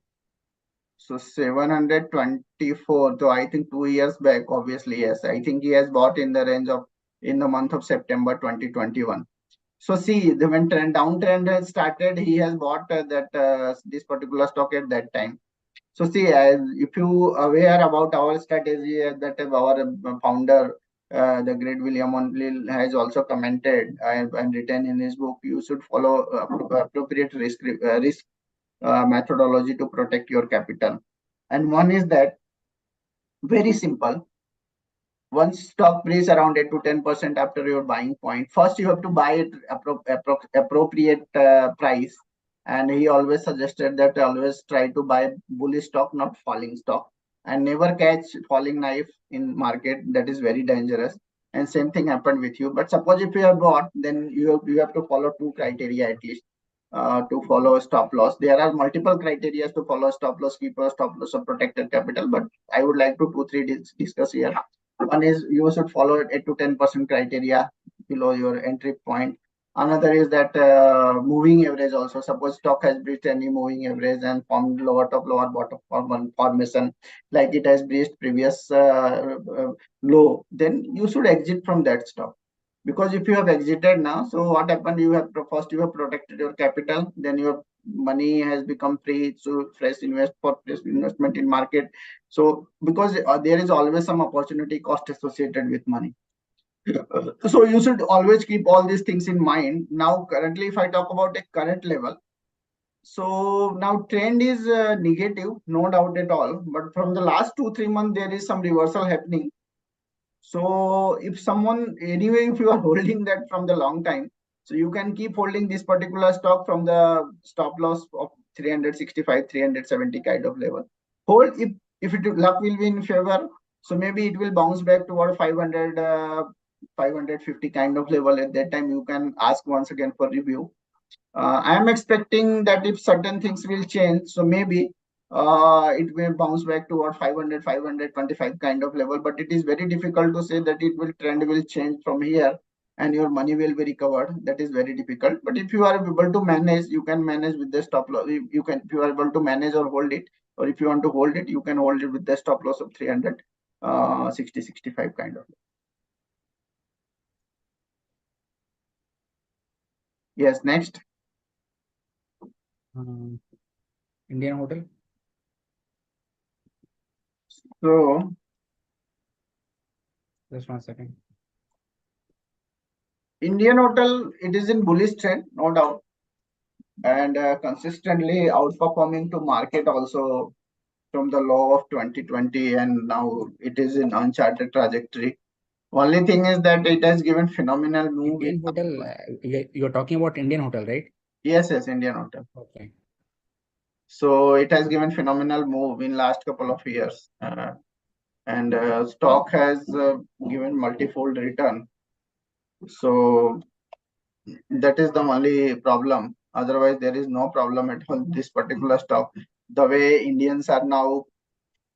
So 724. So I think 2 years back, obviously, yes. I think he has bought in the range of in the month of September 2021. So see, when downtrend has started, he has bought this particular stock at that time. So see, as if you aware about our strategy that our founder, the great William O'Neill, has also commented and written in his book, you should follow appropriate risk methodology to protect your capital. And one is that very simple. Once stock price around 8 to 10% after your buying point, first you have to buy it appropriate price. And he always suggested that always try to buy bullish stock, not falling stock, and never catch falling knife in market. That is very dangerous. And same thing happened with you. But suppose if you have bought, then you have to follow two criteria at least. To follow stop loss. There are multiple criteria to follow stop loss, keeper stop loss, or protected capital. But I would like to 2-3 discuss here. One is you should follow 8 to 10% criteria below your entry point. Another is that moving average also. Suppose stock has breached any moving average and formed lower top, lower bottom formation, like it has breached previous low, then you should exit from that stock. Because if you have exited now, so what happened? You have first you have protected your capital, then your money has become free, so fresh investment in market. So because there is always some opportunity cost associated with money. So you should always keep all these things in mind. Now, currently, if I talk about a current level, so now trend is negative, no doubt at all. But from the last 2-3 months, there is some reversal happening. So if someone, anyway, if you are holding that from the long time, so you can keep holding this particular stock from the stop loss of 365, 370 kind of level. Hold if it luck will be in favor, so maybe it will bounce back toward 500, 550 kind of level. At that time, you can ask once again for review. I am expecting that if certain things will change, so maybe it will bounce back toward 500, 525 kind of level. But it is very difficult to say that it will trend will change from here and your money will be recovered. That is very difficult. But if you are able to manage, you can manage with the stop loss. You can, if you are able to manage or hold it, or if you want to hold it, you can hold it with the stop loss of 300, 60, 65 kind of. Yes, next. Indian Hotel. So Just 1 second. Indian Hotel, it is in bullish trend, no doubt, and consistently outperforming to market also from the low of 2020, and now it is in uncharted trajectory. Only thing is that it has given phenomenal move in. Indian Hotel, you're talking about Indian Hotel, right? Yes, Indian Hotel. Okay. So it has given phenomenal move in last couple of years, and stock has given multifold return. So That is the only problem. Otherwise, there is no problem at all. This particular stock, the way Indians are now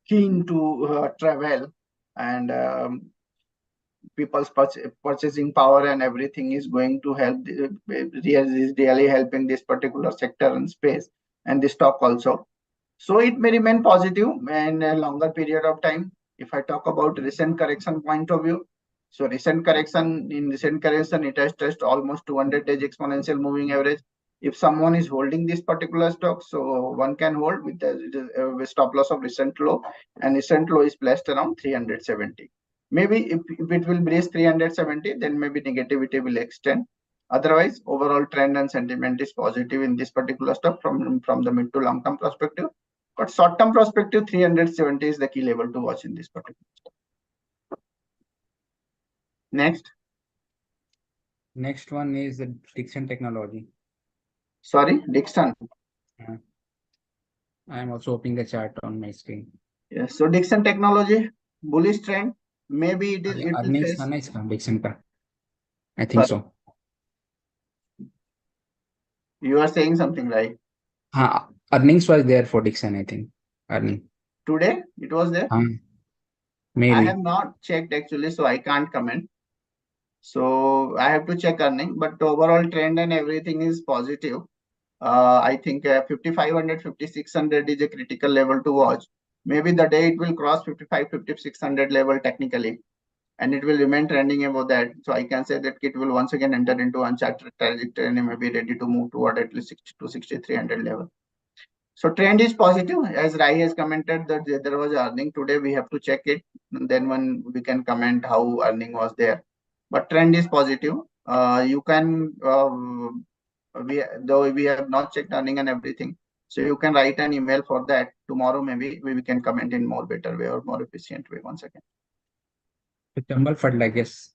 keen to travel, and people's purchasing power and everything is going to help, is really helping this particular sector and space and the stock also. So it may remain positive in a longer period of time. If I talk about recent correction point of view, so recent correction, it has touched almost 200 days exponential moving average. If someone is holding this particular stock, so one can hold with a stop loss of recent low, and recent low is placed around 370. Maybe if it will breach 370, then maybe negativity will extend. Otherwise, overall trend and sentiment is positive in this particular stock from the mid to long term perspective. But short term perspective, 370 is the key level to watch in this particular stock. Next. Next one is the Dixon Technology. Sorry, Dixon. I am also opening the chart on my screen. Yes. So Dixon Technology, bullish trend. Maybe it is. Earnings Face. nice Dixon ka. I think so. You are saying something, right? Earnings was there for Dixon, I think. Earning. Today it was there. Maybe. I have not checked actually, so I can't comment. So I have to check earning, but overall trend and everything is positive. I think 5,500, 5,600 is a critical level to watch. Maybe the day it will cross 55, 5,600 level technically, and it will remain trending above that. So I can say that it will once again enter into uncharted trajectory and may be ready to move toward at least 62, 6,300 level. So trend is positive. As Rai has commented that there was earning today, we have to check it. And then when we can comment how earning was there. But trend is positive. You can, though we have not checked earning and everything. So you can write an email for that. Tomorrow maybe we can comment in more better way or more efficient way once again. The Chambal Fertilizers.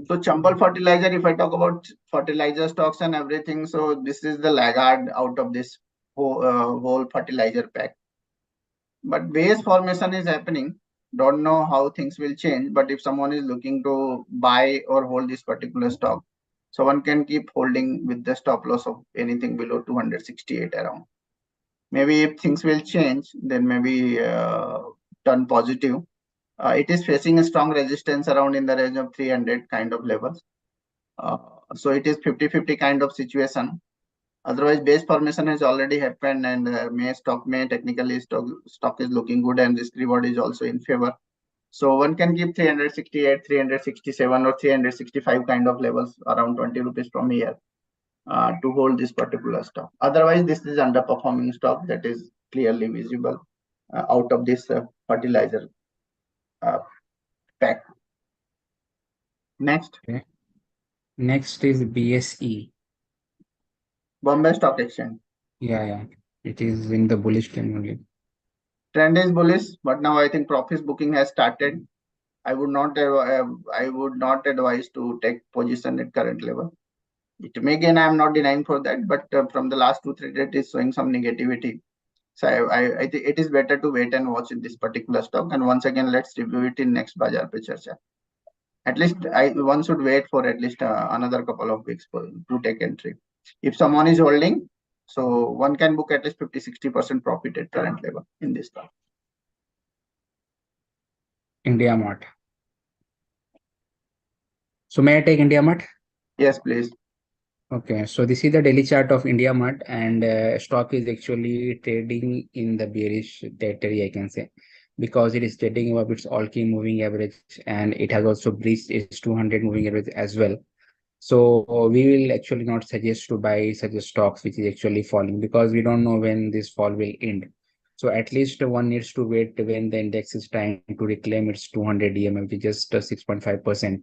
So Chambal fertilizer, if I talk about fertilizer stocks and everything, so this is the laggard out of this whole fertilizer pack. But base formation is happening. Don't know how things will change, but if someone is looking to buy or hold this particular stock, so one can keep holding with the stop loss of anything below 268 around. Maybe if things will change, then maybe turn positive. It is facing a strong resistance around in the range of 300 kind of levels. So it is 50-50 kind of situation. Otherwise, base formation has already happened, and may technically stock is looking good, and risk reward is also in favor. So one can keep 368, 367, or 365 kind of levels around 20 rupees from here to hold this particular stock. Otherwise, this is underperforming stock that is clearly visible out of this fertilizer pack. Next. Okay. Next is BSE. Bombay Stock Exchange. Yeah. It is in the bullish trend only. Trend is bullish, but now I think profits booking has started. I would not advise to take position at current level. It may gain. I am not denying for that, but from the last 2-3 days, it is showing some negativity. So I think it is better to wait and watch in this particular stock. And once again, let's review it in next Bazaar Pe Charcha. At least one should wait for at least another couple of weeks to take entry. If someone is holding, so one can book at least 50-60% profit at current level in this stock. Indiamart. So may I take Indiamart? Yes, please. Okay, so this is the daily chart of Indiamart, and stock is actually trading in the bearish territory, I can say, because it is trading above its all-key moving average, and it has also breached its 200 moving average as well. So we will actually not suggest to buy such stocks which is actually falling, because we don't know when this fall will end. So at least one needs to wait when the index is trying to reclaim its 200 EMA, which is just 6.5%.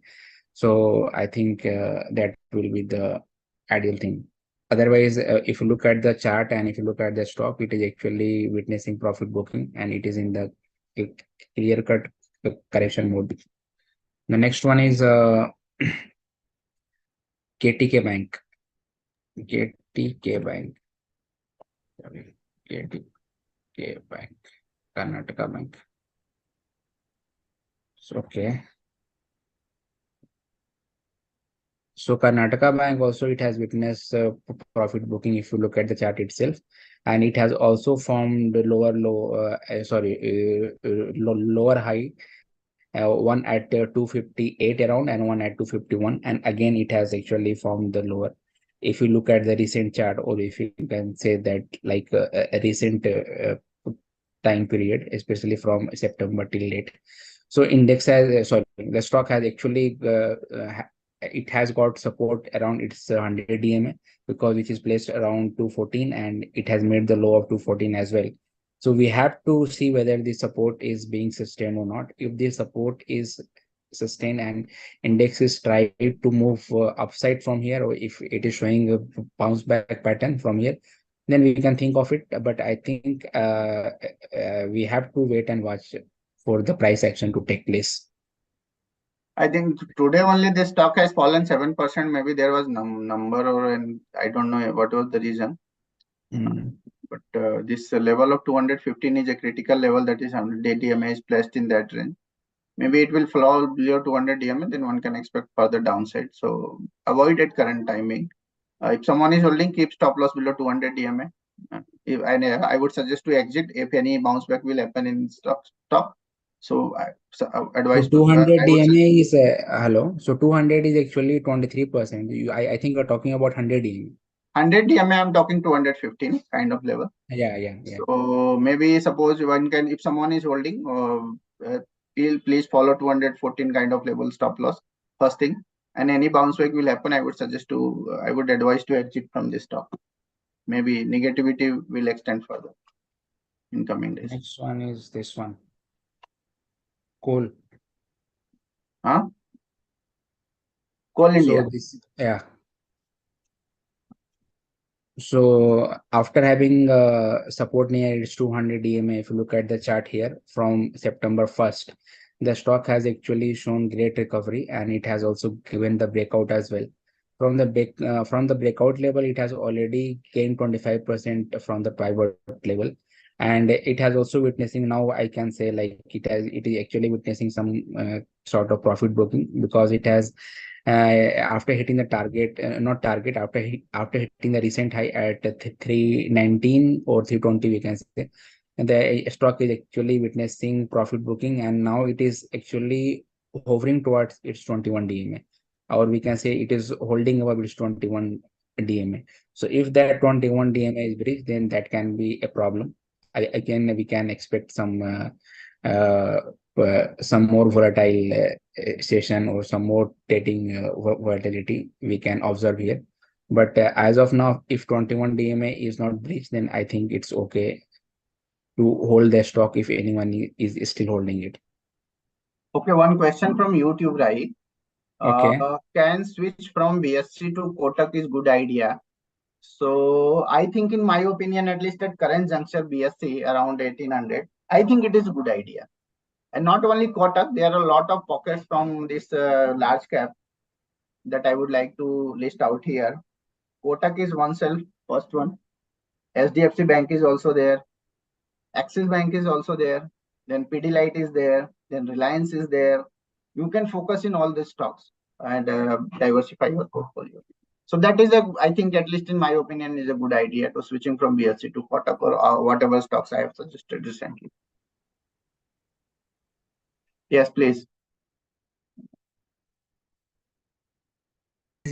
So I think that will be the ideal thing. Otherwise, if you look at the chart and if you look at the stock, it is actually witnessing profit booking, and it is in the clear-cut correction mode. The next one is KTK Bank. KTK Bank. KTK Bank. Karnataka Bank. So, okay. So Karnataka Bank also, it has witnessed profit booking if you look at the chart itself, and it has also formed lower high, one at 258 around and one at 251, and again it has actually formed the lower. If you look at the recent chart, or if you can say that like a recent time period, especially from September till date. So index has the stock has actually it has got support around its 100 DMA, because which is placed around 214, and it has made the low of 214 as well. So we have to see whether the support is being sustained or not. If the support is sustained and index is trying to move upside from here, or if it is showing a bounce back pattern from here, then we can think of it. But I think we have to wait and watch for the price action to take place. I think today only the stock has fallen 7%. Maybe there was number, or I don't know what was the reason. But this level of 215 is a critical level, that is 100-day DMA is placed in that range. Maybe it will fall below 200 DMA, then one can expect further downside. So avoid at current timing. If someone is holding, keep stop loss below 200 DMA. I would suggest to exit if any bounce back will happen in stock. So advice So 200 I would DMA is hello. So 200 is actually 23%. I think you're talking about 100 DMA. 100 DMA, I'm talking 215 kind of level. Yeah. So maybe suppose one can, if someone is holding, please follow 214 kind of level stop loss first thing, and any bounce back will happen. I would advise to exit from this stock. Maybe negativity will extend further in coming days. Next one is this one. Coal. Huh? Coal India. So this, yeah. So after having support near its 200 DMA, if you look at the chart here from September 1st, the stock has actually shown great recovery, and it has also given the breakout as well. From the breakout level, it has already gained 25% from the pivot level, and it has also witnessing, now I can say, like it is actually witnessing some sort of profit booking, because it has after hitting the target, not target, after hitting the recent high at 319 or 320, we can say, and the stock is actually witnessing profit booking, and now it is actually hovering towards its 21 DMA, or we can say it is holding above its 21 DMA. So if that 21 DMA is breached, then that can be a problem. Again, we can expect some more volatile session, or some more trading volatility we can observe here. But as of now, if 21 DMA is not breached, then I think it's okay to hold the stock if anyone is still holding it. Okay, one question from YouTube, right? Okay. Can switch from BSC to Kotak is good idea. So I think, in my opinion, at least at current juncture, BSC around 1800, I think it is a good idea. And not only Kotak, there are a lot of pockets from this large cap that I would like to list out here. Kotak is first one. SDFC Bank is also there. Axis Bank is also there. Then Pidilite is there. Then Reliance is there. You can focus in all these stocks and diversify your portfolio. So that is I think, at least in my opinion, is a good idea to switching from BSC to Kotak, or whatever stocks I have suggested recently. Yes, please.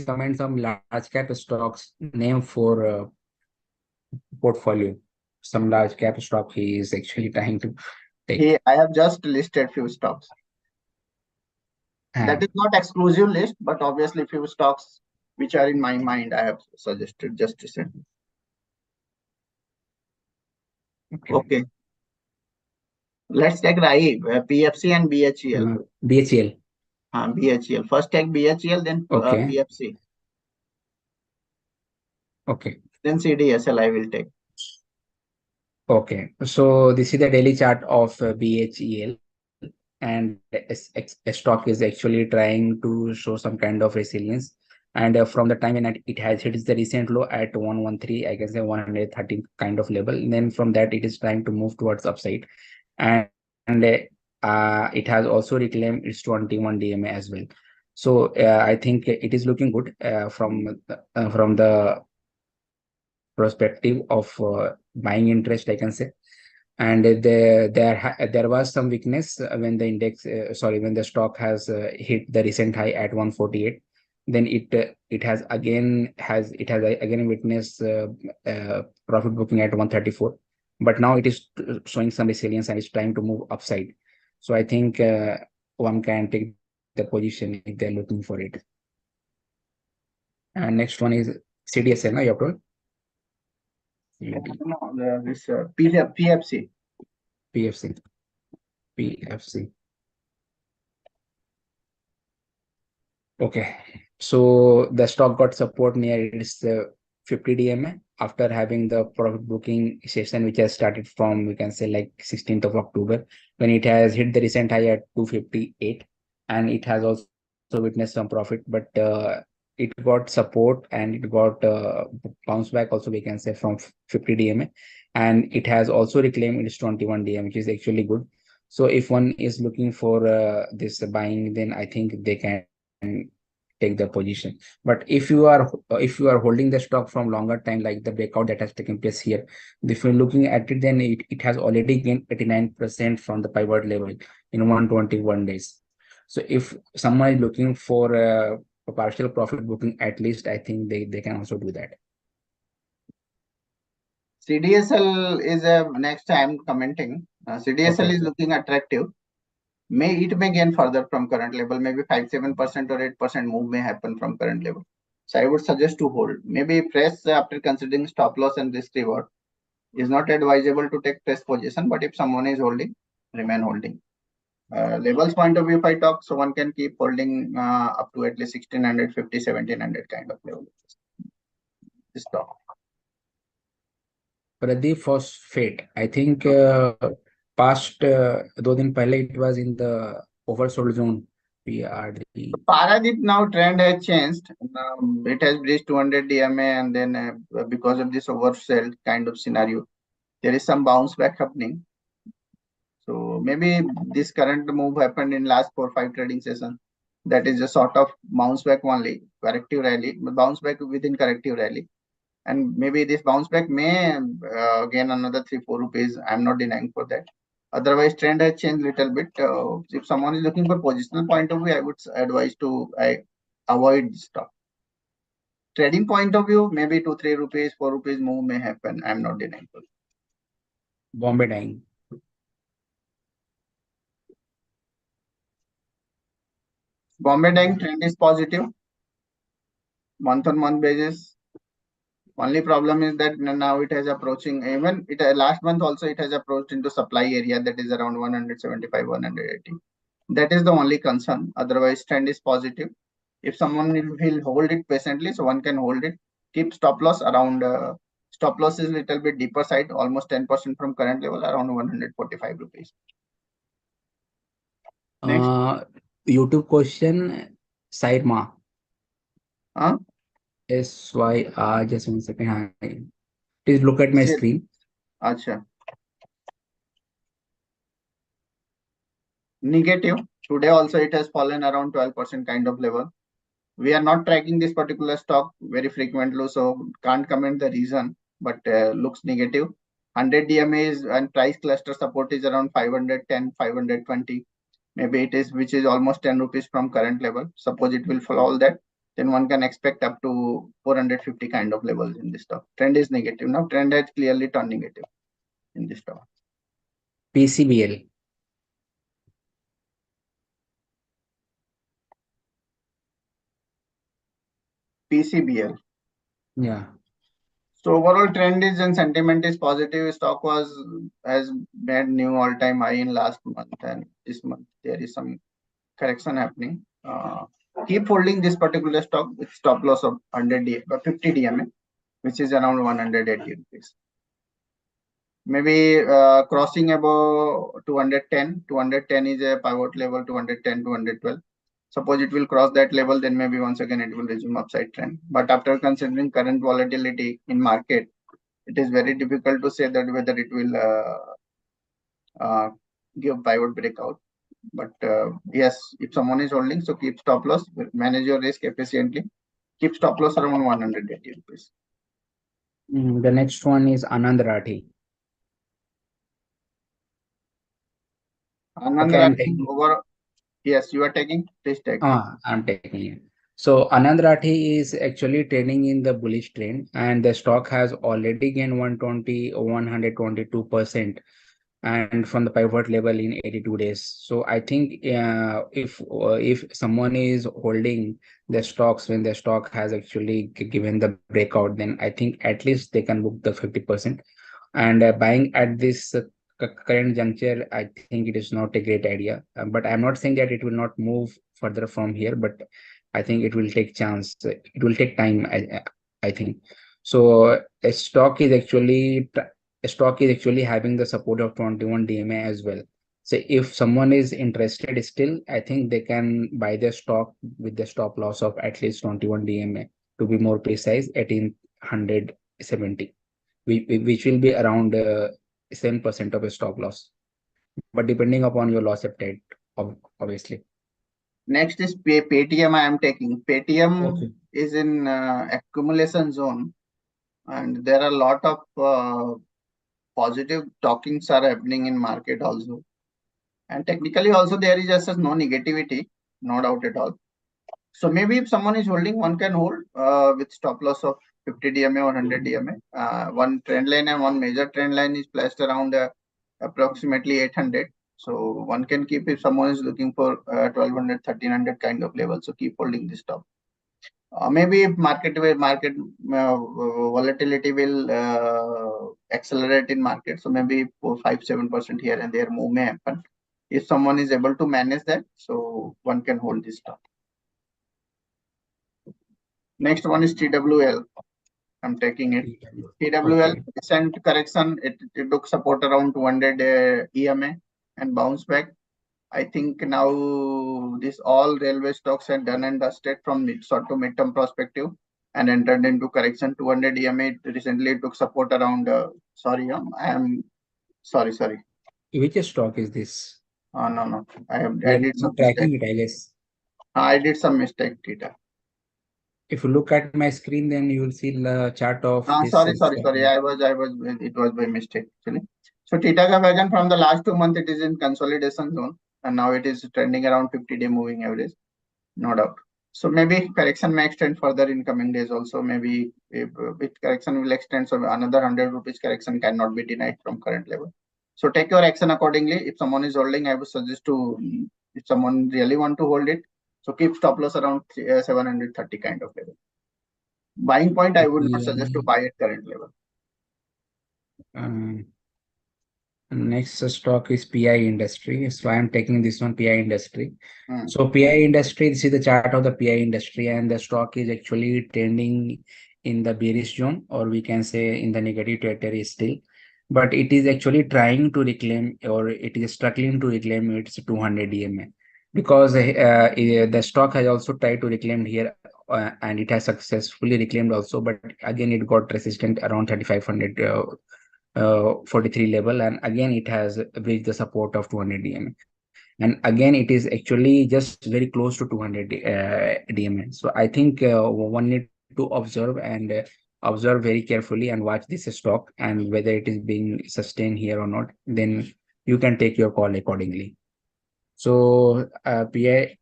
Comment some large cap stocks name for portfolio. Some large cap stock he is actually trying to take. I have just listed few stocks. That is not exclusive list, but obviously few stocks which are in my mind I have suggested just recently. Okay. Let's take Rahi, PFC and BHEL. BHEL. BHEL. First take BHEL, then PFC. Okay. Then CDSL I will take. Okay. So this is the daily chart of BHEL, and a stock is actually trying to show some kind of resilience. And from the time when it has hit the recent low at 113, I guess the 113 kind of level. And then from that, it is trying to move towards upside, and it has also reclaimed its 21 DMA as well. So I think it is looking good from the perspective of buying interest, I can say. And there was some weakness when the index, when the stock has hit the recent high at 148. Then it has again witnessed profit booking at 134. But now it is showing some resilience and it's trying to move upside. So I think one can take the position if they're looking for it. And next one is CDSL, no, you have told? No, this PFC. PFC. Okay, so the stock got support near its 50 DMA after having the profit booking session, which has started from, we can say, like 16th of October, when it has hit the recent high at 258, and it has also witnessed some profit, but it got support and it got bounce back also, we can say, from 50 DMA, and it has also reclaimed its 21 DMA, which is actually good. So if one is looking for this buying, then I think they can take the position. But if you are holding the stock from longer time, like the breakout that has taken place here, if you're looking at it, then it has already gained 89% from the pivot level in 121 days. So if someone is looking for a partial profit booking, at least I think they can also do that. CDSL is a next I'm commenting. CDSL Okay. is looking attractive. It may gain further from current level, maybe 5-7% or 8% move may happen from current level. So I would suggest to hold. Maybe fresh after considering stop loss and risk reward. Is not advisable to take fresh position, but if someone is holding, remain holding. Levels point of view, if I talk, so one can keep holding up to at least 1650, 1700 kind of level. Stop. Paradeep phosphate, I think past 2 दिन पहले it was in the oversold zone. Paradeep now trend has changed. It has reached 200 DMA, and then because of this oversell kind of scenario, there is some bounce back happening. So maybe this current move happened in last 4-5 trading sessions. That is a sort of bounce back only, corrective rally, bounce back within corrective rally. And maybe this bounce back may gain another 3-4 rupees. I'm not denying for that. Otherwise, trend has changed little bit. If someone is looking for positional point of view, I would advise to avoid the stock. Trading point of view, maybe 2-3 rupees, 4 rupees move may happen. I'm not denying for that. Bombay dying. Bombay dying trend is positive. Month on month basis. Only problem is that now it has approaching, even it last month also it has approached into supply area that is around 175, 180. That is the only concern. Otherwise, trend is positive. If someone will hold it patiently, so one can hold it. Keep stop loss around. Stop loss is little bit deeper side, almost 10% from current level, around 145 rupees. Next. YouTube question, Sryma. SYR, just 1 second. Hi. Please look at my screen. Acha. Negative. Today also it has fallen around 12% kind of level. We are not tracking this particular stock very frequently, so can't comment the reason, but looks negative. 100 DMA is and price cluster support is around 510, 520. Maybe it is, which is almost 10 rupees from current level. Suppose it will follow all that, then one can expect up to 450 kind of levels in this stock. Trend is negative. Now trend has clearly turned negative in this stock. PCBL. PCBL. Yeah. So overall trend is and sentiment is positive. Stock has made new all-time high in last month, and this month there is some correction happening. Keep holding this particular stock with stop loss of 50 DMA, which is around 180 rupees. Maybe crossing above 210. 210 is a pivot level. 210, 212. Suppose it will cross that level, then maybe once again it will resume upside trend. But after considering current volatility in market, it is very difficult to say that whether it will give pivot breakout. But yes, if someone is holding, so keep stop loss, manage your risk efficiently. Keep stop loss around 180 rupees. The next one is Anand Rathi. Anand Okay, I'm Rathi taking. over. Yes, you are taking. Please take. I'm taking it. So Anand Rathi is actually trading in the bullish trend, and the stock has already gained 122%, and from the pivot level in 82 days. So I think if someone is holding the stocks when the stock has actually given the breakout, then I think at least they can book the 50%. And buying at this current juncture, I think it is not a great idea. But I'm not saying that it will not move further from here, but I think it will take chance. It will take time. I think so. A stock is actually having the support of 21 DMA as well. So if someone is interested still, I think they can buy the stock with the stop loss of at least 21 DMA, to be more precise, 1870, which will be around 7% of a stop loss. But depending upon your loss appetite, obviously. Next is Paytm. I am taking. Paytm Okay. is in accumulation zone, and there are a lot of positive talkings are happening in market also. And technically also there is just no negativity, no doubt at all. So maybe if someone is holding, one can hold with stop loss of 50 DMA or 100 DMA. One trend line and one major trend line is placed around approximately 800. So one can keep if someone is looking for 1200, 1300 kind of level. So keep holding this stop. Maybe if market volatility will accelerate in market, so maybe 4, 5, 7% here and there move may happen. If someone is able to manage that, so one can hold this stop. Next one is TWL. I'm taking it. TWL Okay. recent correction. It took support around 200 EMA and bounce back. I think now this all railway stocks are done and dusted from short to mid-term perspective and entered into correction 200 EMA. Recently took support around. Sorry, I am sorry. Which stock is this? No. We I are did some not mistake. tracking it, I guess. I did some mistake, Tita. If you look at my screen, then you will see the chart of this. Sorry. I was. It was by mistake actually. So Titagarh wagon from the last 2 months, it is in consolidation zone, and now it is trending around 50-day moving average, no doubt. So maybe correction may extend further in coming days. Also, maybe if correction will extend, so another 100 rupees correction cannot be denied from current level. So take your action accordingly. If someone is holding, I would suggest to, if someone really want to hold it, so keep stop loss around 730 kind of level. Buying point, I would not suggest to buy at current level. Next stock is PI industry. So I'm taking this one, PI industry. Hmm. So PI industry, this is the chart of the PI industry, and the stock is actually trending in the bearish zone, or we can say in the negative territory still. But it is actually trying to reclaim, or it is struggling to reclaim its 200 EMA, because the stock has also tried to reclaim here, and it has successfully reclaimed also. But again, it got resistant around 3500. 43 level, and again it has reached the support of 200 DMA, and again it is actually just very close to 200 DMA. So I think one need to observe and observe very carefully and watch this stock, and whether it is being sustained here or not, then you can take your call accordingly. So PILTIM.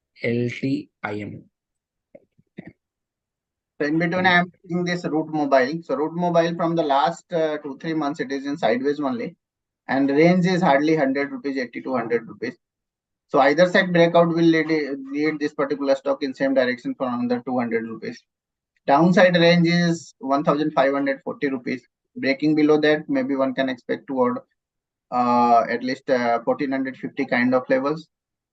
So in between, I am taking this Root Mobile. So Root Mobile from the last 2, 3 months, it is in sideways only, and range is hardly 100 rupees, 80 to 100 rupees. So either side breakout will lead this particular stock in same direction for another 200 rupees. Downside range is 1540 rupees. Breaking below that, maybe one can expect toward at least 1450 kind of levels.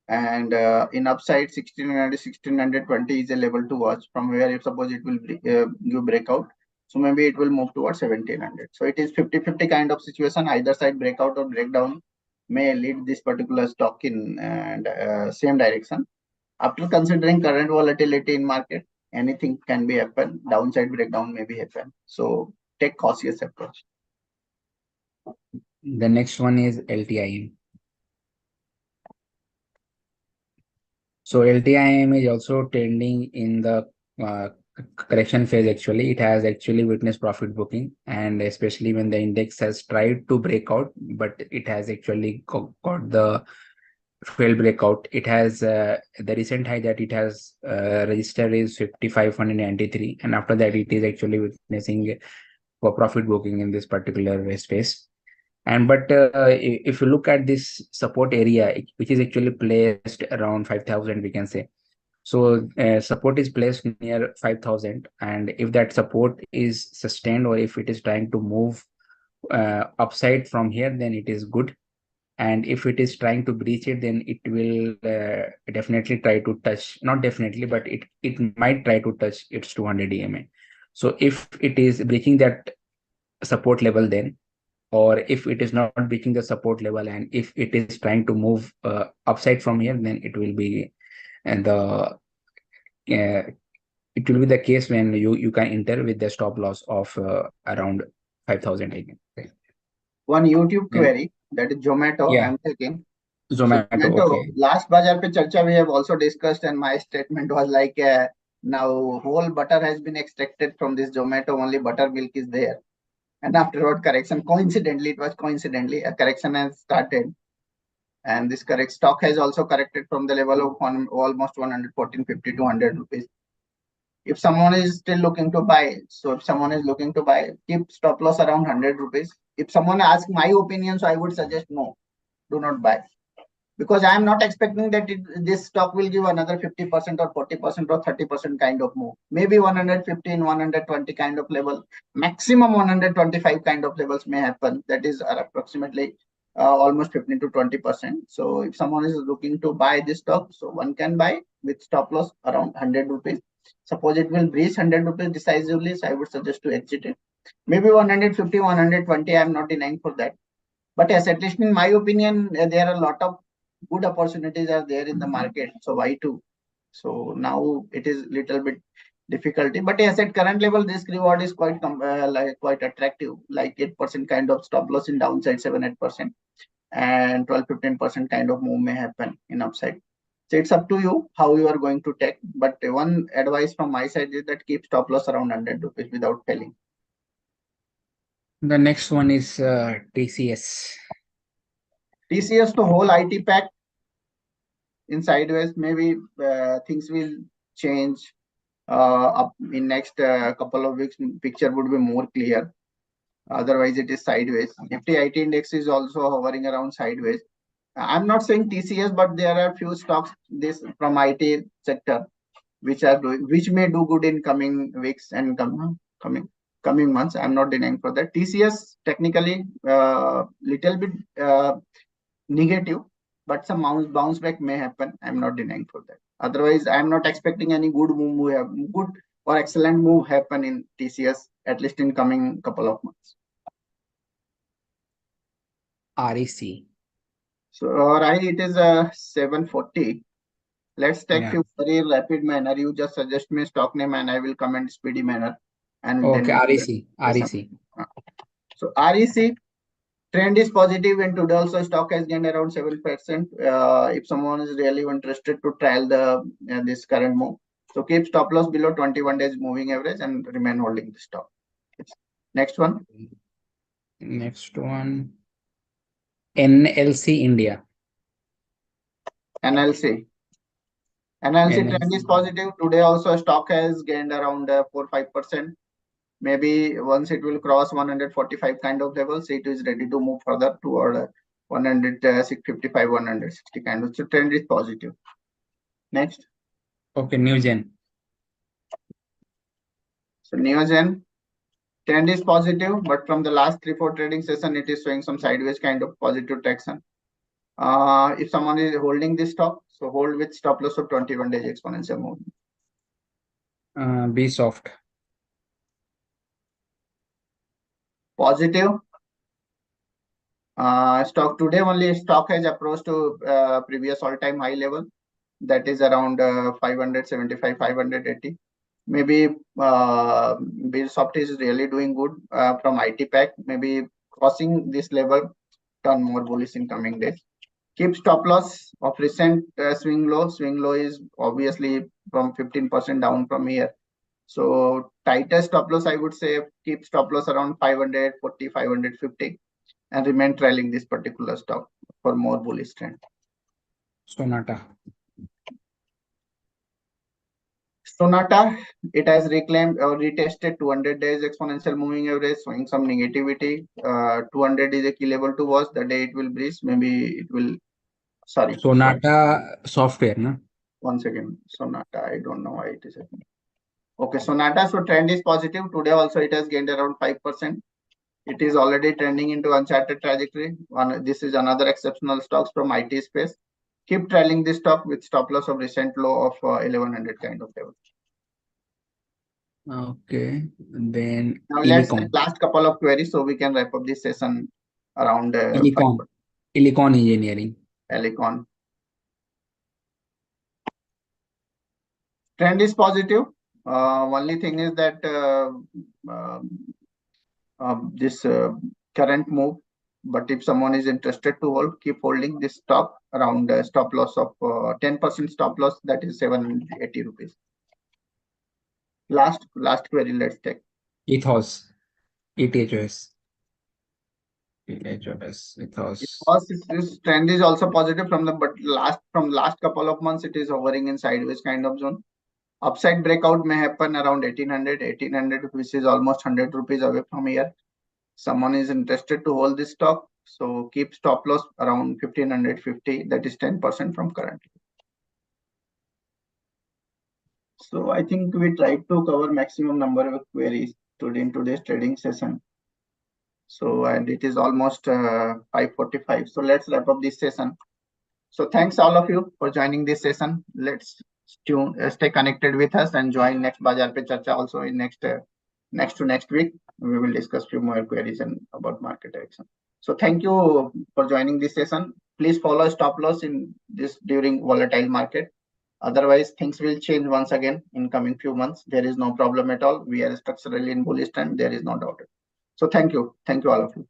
And in upside 1600, 1620 is a level to watch from where, if suppose it will give breakout, so maybe it will move towards 1700. So it is 50-50 kind of situation. Either side breakout or breakdown may lead this particular stock in and same direction. After considering current volatility in market, anything can be happen. Downside breakdown may be happen. So take cautious approach. The next one is LTIM. So LTIM is also trending in the correction phase. Actually, it has actually witnessed profit booking, and especially when the index has tried to break out, but it has actually got the failed breakout. It has the recent high that it has registered is 5,593, and after that it is actually witnessing for profit booking in this particular space. And but if you look at this support area, which is actually placed around 5,000, we can say. So support is placed near 5,000, and if that support is sustained or if it is trying to move upside from here, then it is good. And if it is trying to breach it, then it will definitely try to touch, not definitely, but it might try to touch its 200 EMA. So if it is breaching that support level, then, or if it is not breaching the support level, and if it is trying to move upside from here, then it will be, and it will be the case when you can enter with the stop loss of around 5,000 again. Right? One YouTube Then, query, that is Zomato, yeah, I'm taking. So Zomato. Zomato, Okay. last Bazaar pe Charcha we have also discussed, and my statement was like, now whole butter has been extracted from this Zomato, only buttermilk is there. And afterward correction, coincidentally, it was coincidentally, a correction has started. And this correct stock has also corrected from the level of almost 114.50 to 100 rupees. If someone is still looking to buy, so if someone is looking to buy, keep stop loss around 100 rupees. If someone asks my opinion, so I would suggest no, do not buy. Because I am not expecting that this stock will give another 50% or 40% or 30% kind of move. Maybe 115, 120 kind of level, maximum 125 kind of levels may happen. That is approximately almost 15 to 20%. So if someone is looking to buy this stock, so one can buy with stop loss around 100 rupees. Suppose it will breach 100 rupees decisively, so I would suggest to exit it. Maybe 150, 120, I am not denying for that. But yes, at least in my opinion, there are a lot of good opportunities are there in the market. So why to? So now it is little bit difficulty. But yes, at current level, risk reward is quite quite attractive, like 8% kind of stop loss in downside, 7-8%, and 12-15% kind of move may happen in upside. So it's up to you how you are going to take. But one advice from my side is that keep stop loss around 100 rupees without failing. The next one is TCS. TCS to whole IT pack in sideways, maybe things will change up in next couple of weeks. Picture would be more clear. Otherwise, it is sideways. Nifty IT index is also hovering around sideways. I'm not saying TCS, but there are few stocks this from IT sector which are doing, which may do good in coming weeks and coming months. I'm not denying for that. TCS technically little bit negative, but some bounce back may happen. I'm not denying for that. Otherwise, I'm not expecting any good good or excellent move happen in TCS, at least in coming couple of months. REC. So right, it is 740. Let's take few very rapid manner. You just suggest me stock name and I will comment speedy manner. And okay, then REC. So REC trend is positive, and today also stock has gained around 7%. If someone is really interested to trial the this current move, so keep stop loss below 21 days moving average and remain holding the stock. Next one. Next one. NLC India. NLC trend is positive. Today also stock has gained around 4-5%. Maybe once it will cross 145 kind of levels, it is ready to move further toward 155, 160 kind of. So trend is positive. Next. Okay, Newgen. So Neogen trend is positive, but from the last 3-4 trading session, it is showing some sideways kind of positive traction. If someone is holding this stock, so hold with stop loss of 21 days exponential movement. BSoft. Positive. Stock today only stock has approached to previous all-time high level, that is around 575, 580. Maybe BSoft is really doing good from IT pack. Maybe crossing this level, turn more bullish in coming days. Keep stop loss of recent swing low. Swing low is obviously from 15% down from here. So tightest stop loss, I would say keep stop loss around 540, 550 and remain trailing this particular stock for more bullish trend. Sonata. Sonata, it has reclaimed or retested 200 days exponential moving average, showing some negativity. 200 is a key level to watch. The day it will breach, maybe it will. Sorry. Sonata software, na? One second. Sonata, I don't know why it is happening. Okay, Sonata, so trend is positive. Today also it has gained around 5%. It is already trending into uncharted trajectory. This is another exceptional stocks from IT space. Keep trailing this stock with stop loss of recent low of 1100 kind of level. Okay. And then Now let's Illicon. take last couple of queries so we can wrap up this session around Illicon. Illicon Engineering. Helicon. Trend is positive. Only thing is that this current move, but if someone is interested to hold, keep holding this stock around stop loss of 10% stop loss, that is 780 rupees. Last query, let's take. Ethos. ETHOS. ETHOS. Ethos. This trend is also positive from last couple of months, it is hovering in sideways kind of zone. Upside breakout may happen around 1800, which is almost 100 rupees away from here. Someone is interested to hold this stock, so keep stop loss around 1550, that is 10% from current. So I think we tried to cover maximum number of queries in today's trading session. So, and it is almost 5:45. So let's wrap up this session. So thanks all of you for joining this session. Let's stay connected with us and join next Bazaar Pe Charcha also in next to next week. We will discuss few more queries and about market direction. So thank you for joining this session. Please follow stop loss in this during volatile market. Otherwise, things will change once again in coming few months. There is no problem at all. We are structurally in bullish trend. There is no doubt. So thank you all of you.